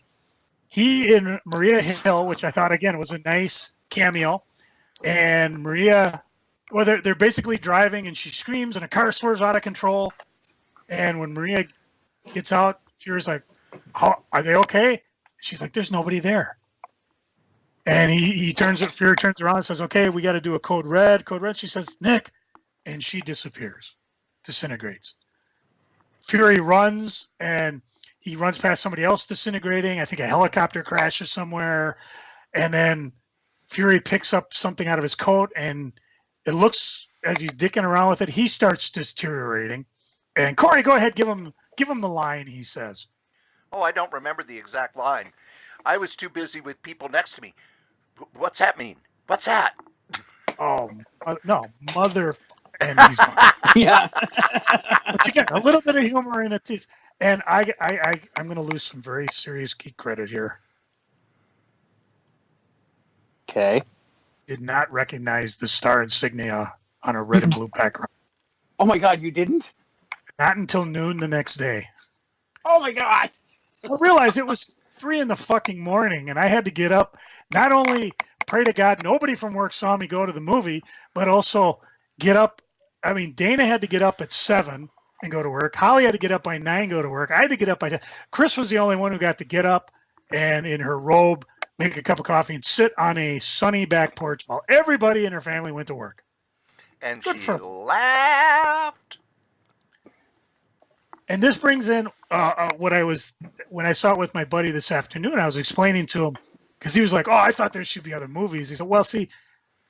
S1: he and Maria Hill, which I thought, again, was a nice cameo. And Maria, well, they're basically driving, and she screams, and a car swerves out of control. And when Maria gets out, Fury's like, are they okay? She's like, there's nobody there. And Fury turns around and says, okay, we got to do a code red. Code red. She says, Nick. And she disappears, disintegrates. Fury runs, and he runs past somebody else disintegrating. I think a helicopter crashes somewhere. And then Fury picks up something out of his coat, and it looks, as he's dicking around with it, he starts deteriorating. And Cory, go ahead, give him the line, he says.
S4: Oh, I don't remember the exact line. I was too busy with people next to me. What's that mean? What's that?
S1: Oh, no, mother. And he's gone.
S3: Yeah.
S1: But again, a little bit of humor in it. And I'm going to lose some very serious geek credit here.
S3: Okay.
S1: Did not recognize the star insignia on a red and blue background.
S3: Oh my God, you didn't?
S1: Not until noon the next day.
S3: Oh my God.
S1: I realized it was 3 in the fucking morning, and I had to get up, not only pray to God nobody from work saw me go to the movie, but also get up. I mean, Dana had to get up at 7 and go to work. Holly had to get up by 9, go to work. I had to get up by 10. Chris was the only one who got to get up and in her robe, make a cup of coffee, and sit on a sunny back porch while everybody in her family went to work.
S4: And good she laughed.
S1: And this brings in when I saw it with my buddy this afternoon, I was explaining to him, because he was like, oh, I thought there should be other movies. He said, well, see,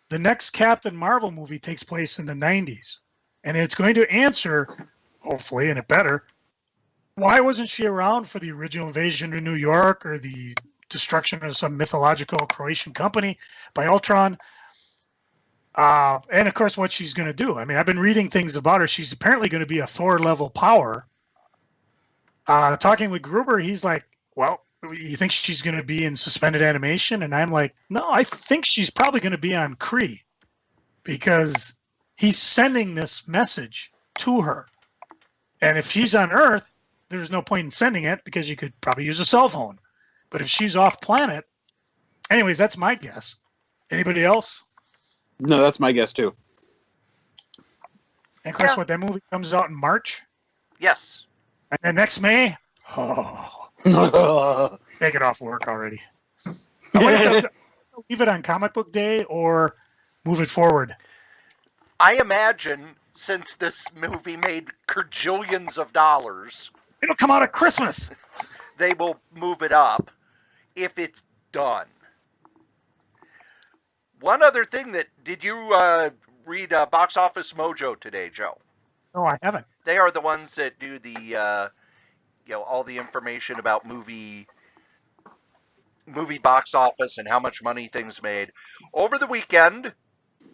S1: the next Captain Marvel movie takes place in the 90s. And it's going to answer, hopefully, and it better, why wasn't she around for the original invasion of New York or the destruction of some mythological Croatian company by Ultron? And, of course, what she's going to do. I mean, I've been reading things about her. She's apparently going to be a Thor-level power. Talking with Gruber, he's like, well, you think she's going to be in suspended animation? And I'm like, no, I think she's probably going to be on Kray, because he's sending this message to her. And if she's on Earth, there's no point in sending it because you could probably use a cell phone. But if she's off planet, anyways, that's my guess. Anybody else?
S3: No, that's my guess too.
S1: And Chris,
S2: Yeah.
S1: what, that movie comes out in March?
S2: Yes.
S1: And then next May? Oh, take it off work already. I wonder if they'll leave it on comic book day or move it forward.
S2: I imagine since this movie made kerjillions of dollars,
S1: It'll come out at Christmas.
S2: they will move it up if it's done. One other thing did you read Box Office Mojo today, Joe?
S1: No, I haven't.
S2: They are the ones that do the, all the information about movie box office and how much money things made. Over the weekend,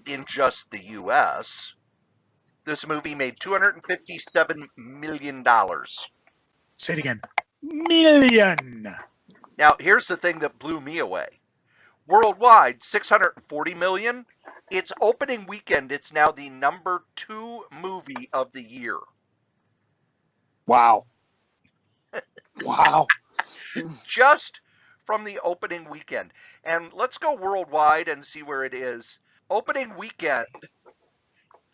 S2: in just the U.S., this movie made $257 million.
S1: Say it again. Million.
S2: Now, here's the thing that blew me away. Worldwide, $640 million. Its opening weekend, it's now the number 2 movie of the year.
S3: Wow. Wow.
S2: Just from the opening weekend. And let's go worldwide and see where it is. Opening weekend.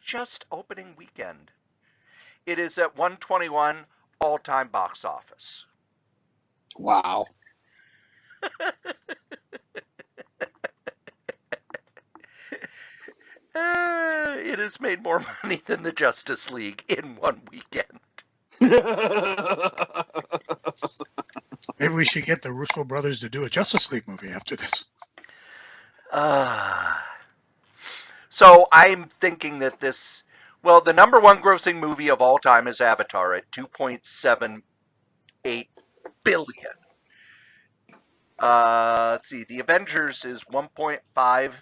S2: Just opening weekend. It is at 121 all-time box office.
S3: Wow.
S2: It has made more money than the Justice League in one weekend.
S1: Maybe we should get the Russo brothers to do a Justice League movie after this.
S2: So I'm thinking that the number 1 grossing movie of all time is Avatar at $2.78 billion. Let's see, the Avengers is 1.5.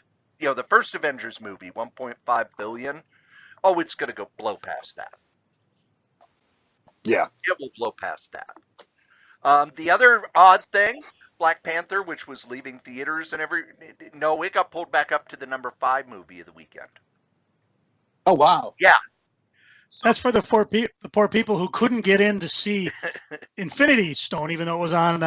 S2: The first Avengers movie, 1.5 billion. Oh, it's going to blow past that.
S3: Yeah.
S2: It will blow past that. The other odd thing, Black Panther, which was leaving theaters and it got pulled back up to the number 5 movie of the weekend.
S3: Oh, wow.
S2: Yeah.
S1: That's for the poor people who couldn't get in to see Infinity Stone, even though it was on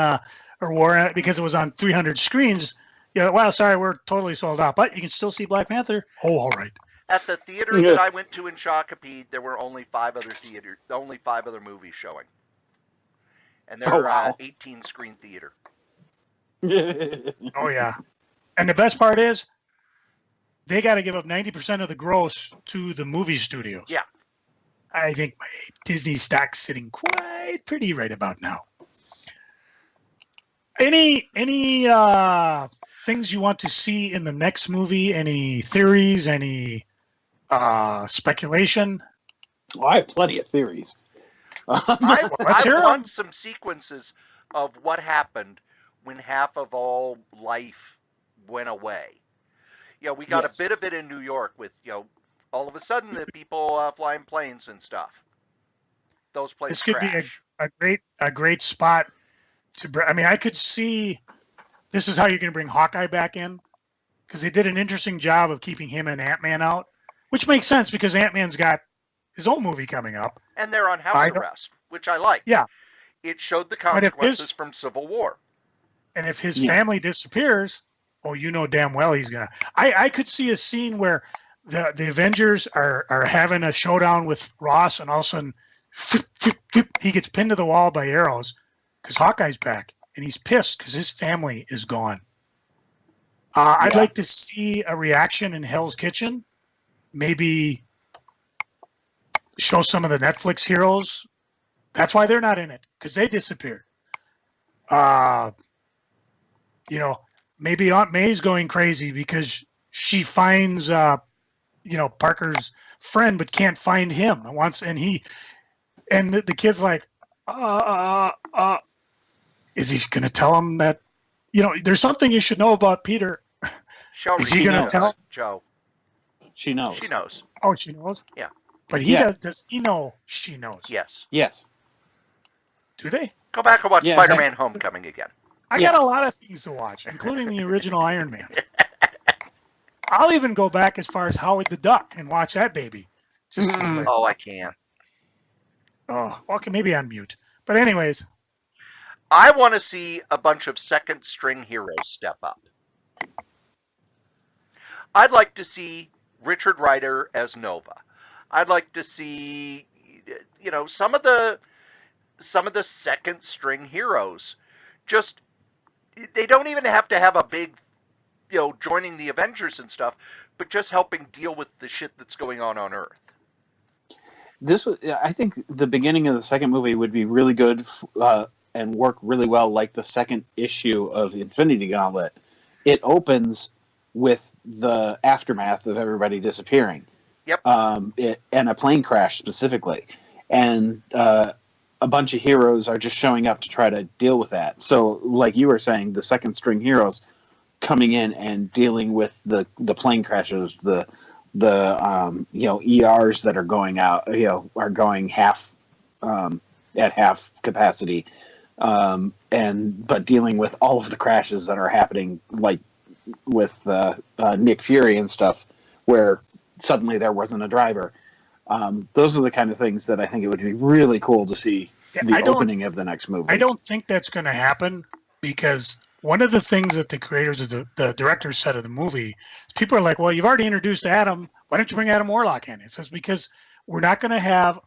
S1: because it was on 300 screens. Wow, sorry, we're totally sold out, but you can still see Black Panther. Oh, all right.
S2: At the theater that I went to in Shakopee, there were only 5 other movies showing. And they're 18 screen theater.
S1: Oh, yeah. And the best part is they got to give up 90% of the gross to the movie studios.
S2: Yeah.
S1: I think my Disney stock's sitting quite pretty right about now. Any things you want to see in the next movie? Any theories? Any speculation?
S3: Well, I have plenty of theories.
S2: I
S1: Let's hear 'em.
S2: want some sequences of what happened when half of all life went away. We got a bit of it in New York with, all of a sudden the people flying planes and stuff. Those planes
S1: This could
S2: crash.
S1: be a great spot to. I mean, I could see. This is how you're going to bring Hawkeye back in, because they did an interesting job of keeping him and Ant-Man out, which makes sense because Ant-Man's got his own movie coming up.
S2: And they're on house arrest, which I like.
S1: Yeah.
S2: It showed the consequences from Civil War.
S1: And if his family disappears, damn well he's going to. I could see a scene where the Avengers are having a showdown with Ross, and all of a sudden he gets pinned to the wall by arrows because Hawkeye's back. And he's pissed because his family is gone. I'd like to see a reaction in Hell's Kitchen. Maybe show some of the Netflix heroes. That's why they're not in it, because they disappeared. Maybe Aunt May's going crazy because she finds, Parker's friend but can't find him. And the kid's like, is he going to tell him that, there's something you should know about Peter? Is he going to tell
S2: Joe?
S3: She knows.
S2: She knows.
S1: Oh, she knows?
S2: Yeah.
S1: But he does he know she knows?
S2: Yes.
S3: Yes.
S1: Do they?
S2: Go back and watch Spider-Man Homecoming again.
S1: I got a lot of things to watch, including the original Iron Man. I'll even go back as far as Howard the Duck and watch that baby.
S2: Oh, I can't.
S1: Oh, okay, maybe on mute. But anyways,
S2: I want to see a bunch of second string heroes step up. I'd like to see Richard Rider as Nova. I'd like to see, some of the second string heroes. Just, they don't even have to have a big, joining the Avengers and stuff, but just helping deal with the shit that's going on Earth.
S3: I think the beginning of the second movie would be really good and work really well, like the second issue of Infinity Gauntlet. It opens with the aftermath of everybody disappearing.
S2: Yep.
S3: And a plane crash specifically, and a bunch of heroes are just showing up to try to deal with that. So, like you were saying, the second string heroes coming in and dealing with the plane crashes, the ERs that are going out, are going half at half capacity, but dealing with all of the crashes that are happening, like with Nick Fury and stuff, where suddenly there wasn't a driver. Those are the kind of things that I think it would be really cool to see the opening of the next movie.
S1: I don't think that's going to happen, because one of the things that the creators of the directors said of the movie is people are like, well, you've already introduced Adam. Why don't you bring Adam Warlock in? It says, because we're not going to have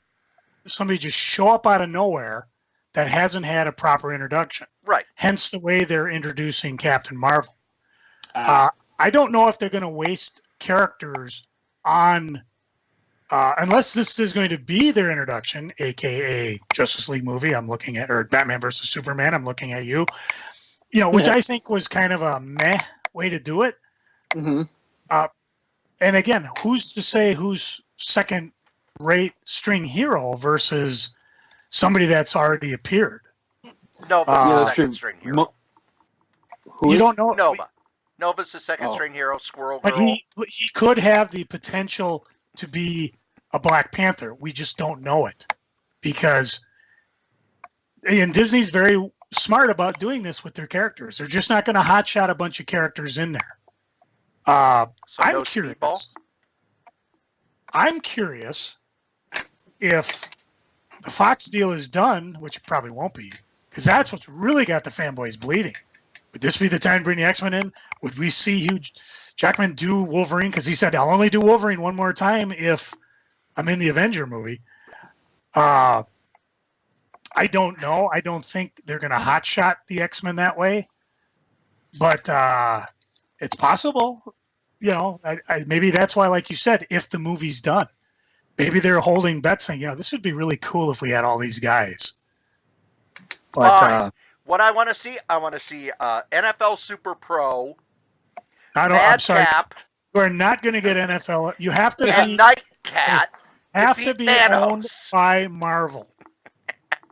S1: somebody just show up out of nowhere that hasn't had a proper introduction.
S2: Right.
S1: Hence the way they're introducing Captain Marvel. I don't know if they're going to waste characters on, unless this is going to be their introduction, aka Justice League movie I'm looking at, or Batman versus Superman, I'm looking at you, which I think was kind of a meh way to do it.
S3: Mm-hmm.
S1: And again, who's to say who's second-rate string hero versus somebody that's already appeared?
S2: Nova's the second string hero.
S1: You don't know.
S2: Nova. Nova's the second string hero, Squirrel Girl.
S1: But he could have the potential to be a Black Panther. We just don't know it. Because Disney's very smart about doing this with their characters. They're just not going to hotshot a bunch of characters in there. I'm curious. I'm curious if the Fox deal is done, which it probably won't be, because that's what's really got the fanboys bleeding. Would this be the time to bring the X-Men in? Would we see Hugh Jackman do Wolverine? Because he said, I'll only do Wolverine one more time if I'm in the Avenger movie. I don't know. I don't think they're going to hotshot the X-Men that way. But it's possible. Maybe that's why, like you said, if the movie's done, maybe they're holding bets saying, this would be really cool if we had all these guys. But
S2: what I want to see NFL Super Pro.
S1: I'm sorry.
S2: Cap,
S1: we're not going to get NFL. You have to
S2: be Nightcat.
S1: Have to be
S2: Thanos.
S1: Owned by Marvel.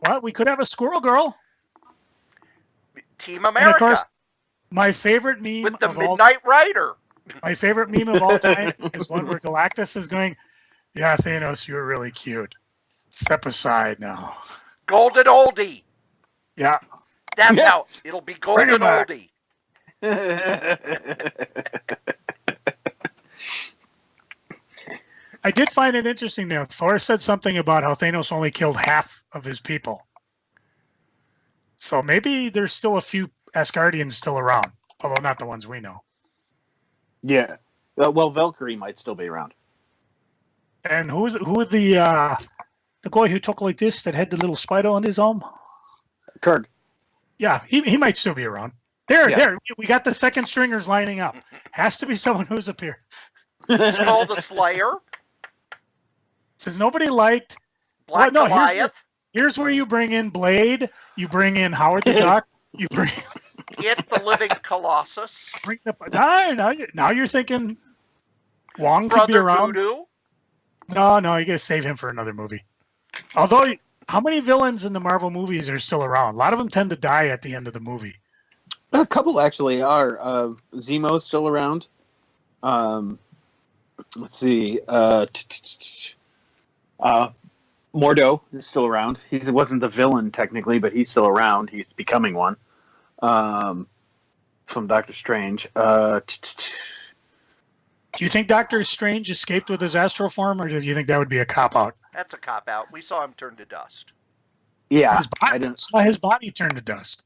S1: What? We could have a Squirrel Girl.
S2: Team America.
S1: And of course, my favorite meme
S2: with the Midnight Rider.
S1: My favorite meme of all time is one where Galactus is going, "Yeah, Thanos, you were really cute. Step aside now."
S2: Golden Oldie.
S1: Yeah.
S2: That's how it'll be. Golden Oldie.
S1: I did find it interesting now. Thor said something about how Thanos only killed half of his people. So maybe there's still a few Asgardians still around, although not the ones we know.
S3: Yeah. Well, Valkyrie might still be around.
S1: And who was the guy who took like this that had the little spider on his arm?
S3: Kurg.
S1: Yeah, he might still be around. There. We got the second stringers lining up. Has to be someone who's appeared.
S2: Skull the Slayer.
S1: Says nobody liked
S2: Black Goliath.
S1: Here's where you bring in Blade. You bring in Howard the Duck. You bring
S2: Get the Living Colossus.
S1: Now you're thinking Wong
S2: Brother
S1: could be around.
S2: Voodoo.
S1: No, you gotta save him for another movie. Although, how many villains in the Marvel movies are still around? A lot of them tend to die at the end of the movie.
S3: A couple actually are. Zemo's still around. Let's see. Mordo is still around. He wasn't the villain technically, but he's still around. He's becoming one. From Doctor Strange. Do
S1: you think Doctor Strange escaped with his astral form, or do you think that would be a cop-out?
S4: That's a cop out. We saw him turn to dust.
S3: Yeah,
S1: I saw his body turn to dust.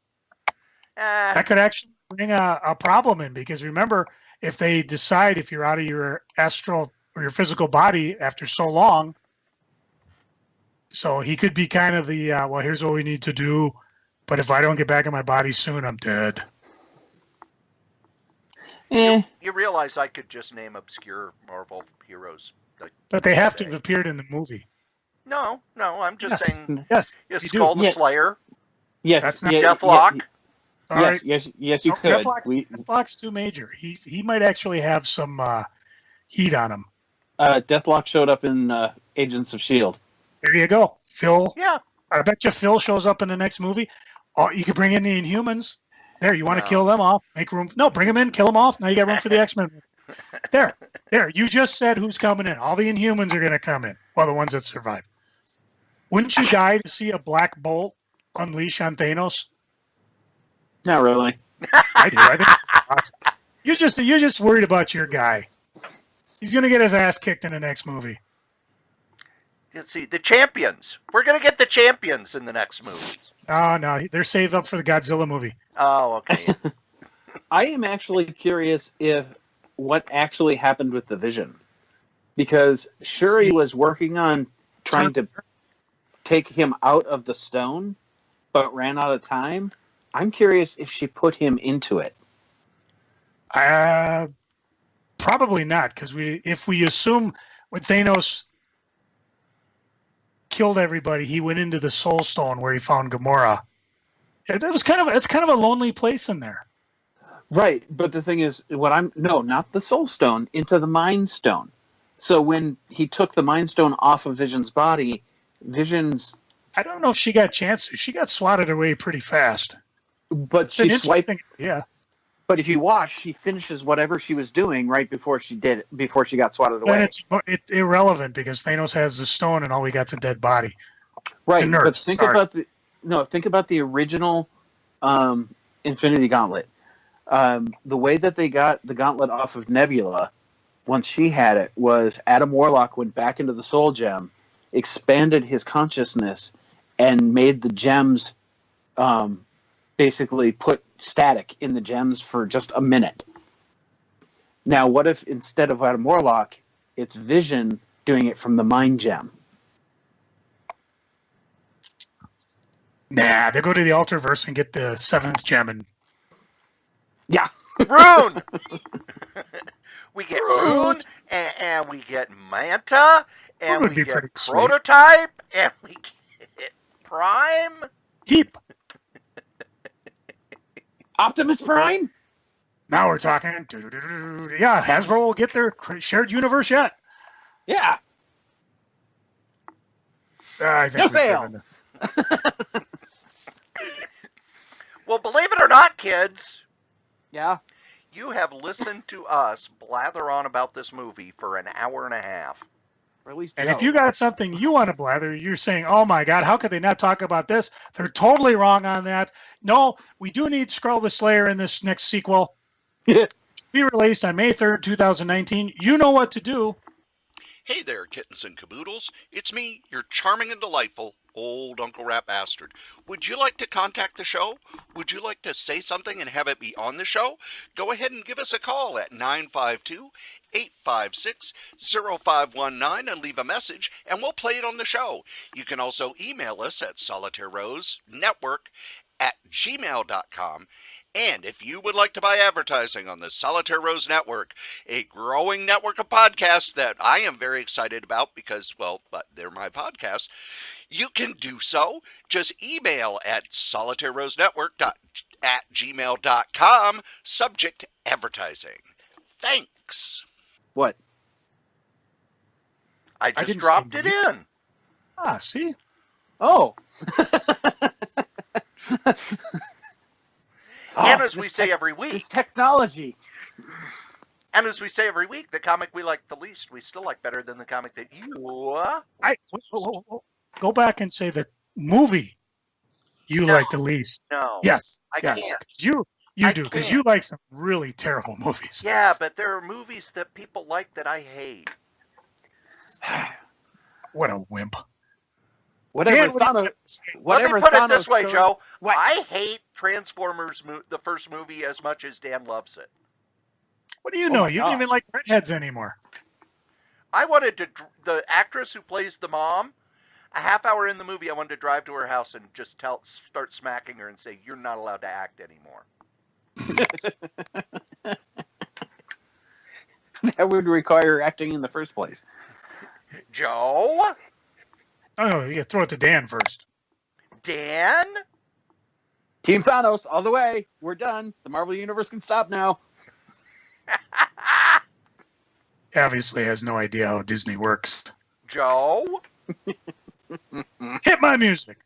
S1: That could actually bring a problem in, because remember, if they decide if you're out of your astral or your physical body after so long, so he could be kind of the, well, here's what we need to do, but if I don't get back in my body soon, I'm dead.
S4: You realize I could just name obscure Marvel heroes.
S1: But they have to have appeared in the movie.
S4: No, I'm just saying.
S1: Yes,
S4: Skull the Slayer.
S3: Yes,
S1: that's not
S4: Deathlock.
S3: Yes, you could.
S1: Deathlock's too major. He might actually have some heat on him.
S3: Deathlock showed up in Agents of S.H.I.E.L.D.
S1: There you go. Phil.
S4: Yeah.
S1: I bet you Phil shows up in the next movie. Oh, you could bring in the Inhumans. There, you want to kill them off? Make room. No, bring them in, kill them off. Now you got room for the X-Men. There. You just said who's coming in. All the Inhumans are going to come in. Well, the ones that survive. Wouldn't you die to see a black bolt unleash on Thanos?
S3: Not really.
S1: I do. I think you're just worried about your guy. He's going to get his ass kicked in the next movie.
S4: Let's see, the champions. We're going to get the champions in the next movie.
S1: Oh, no, they're saved up for the Godzilla movie.
S4: Oh, okay.
S3: I am actually curious if what actually happened with the Vision, because Shuri was working on trying to take him out of the stone, but ran out of time. I'm curious if she put him into it.
S1: Probably not, because if we assume when Thanos killed everybody, he went into the Soul Stone where he found Gamora. It's kind of a lonely place in there.
S3: Right, but the thing is, not the Soul Stone, into the Mind Stone. So when he took the Mind Stone off of Vision's body, I don't know if she got a chance to. She got swatted away pretty fast. But she swiped. Yeah. But if you watch, she finishes whatever she was doing right before she got swatted away. And it's irrelevant because Thanos has the stone and all we got's a dead body. Right. But think about the original Infinity Gauntlet. The way that they got the gauntlet off of Nebula, once she had it, was Adam Warlock went back into the Soul Gem, expanded his consciousness, and made the gems basically put static in the gems for just a minute. Now, what if instead of Adam Warlock, it's Vision doing it from the Mind Gem?
S1: Nah, they go to the Alterverse and get the 7th gem and...
S3: Yeah.
S4: Rune! We get Rune, and we get Manta, and we get Prototype, and we get Prime.
S1: Heap.
S3: Optimus Prime?
S1: Now we're talking. Yeah, Hasbro will get their shared universe yet.
S3: Yeah.
S1: I think
S3: no sale.
S4: Well, believe it or not, kids.
S3: Yeah.
S4: You have listened to us blather on about this movie for an hour and a half.
S3: Or at least
S1: and if you got something you want to blather, you're saying, oh my God, how could they not talk about this? They're totally wrong on that. No, we do need Skrull the Slayer in this next sequel. Be released on May 3rd, 2019. You know what to do.
S2: Hey there, kittens and caboodles. It's me, your charming and delightful old Uncle Rat Bastard. Would you like to contact the show? Would you like to say something and have it be on the show? Go ahead and give us a call at 952-856-0519 and leave a message, and we'll play it on the show. You can also email us at solitairerosenetwork@gmail.com. And if you would like to buy advertising on the Solitaire Rose Network, a growing network of podcasts that I am very excited about because, well, they're my podcasts, you can do so. Just email at solitairerosenetwork@gmail.com, subject advertising. Thanks.
S3: What?
S4: I just dropped it in.
S1: Ah, see?
S3: Oh.
S4: And as we say every week,
S3: this technology.
S4: And as we say every week, the comic we like the least, we still like better than the comic that you.
S1: Go back and say the movie you like the least.
S4: No.
S1: Yes.
S4: I
S1: yes.
S4: can't.
S1: You do, because you like some really terrible movies.
S4: Yeah, but there are movies that people like that I hate.
S1: What a wimp.
S3: Whatever
S1: Dan, what do you
S3: Thanos,
S1: have to say?
S3: whatever
S4: Let me put it
S3: Thanos
S4: this way,
S3: story-
S4: Joe.
S3: What?
S4: I hate Transformers, the first movie, as much as Dan loves it.
S1: What do you
S3: Oh
S1: know?
S3: my
S1: You don't even
S3: gosh.
S1: like redheads anymore.
S4: I wanted to, the actress who plays the mom, a half hour in the movie, I wanted to drive to her house and just start smacking her and say, "You're not allowed to act anymore."
S3: That would require acting in the first place.
S4: Joe?
S1: Oh, no, you throw it to Dan first.
S4: Dan?
S3: Team Thanos, all the way. We're done. The Marvel Universe can stop now.
S1: Obviously has no idea how Disney works.
S4: Joe?
S1: Hit my music.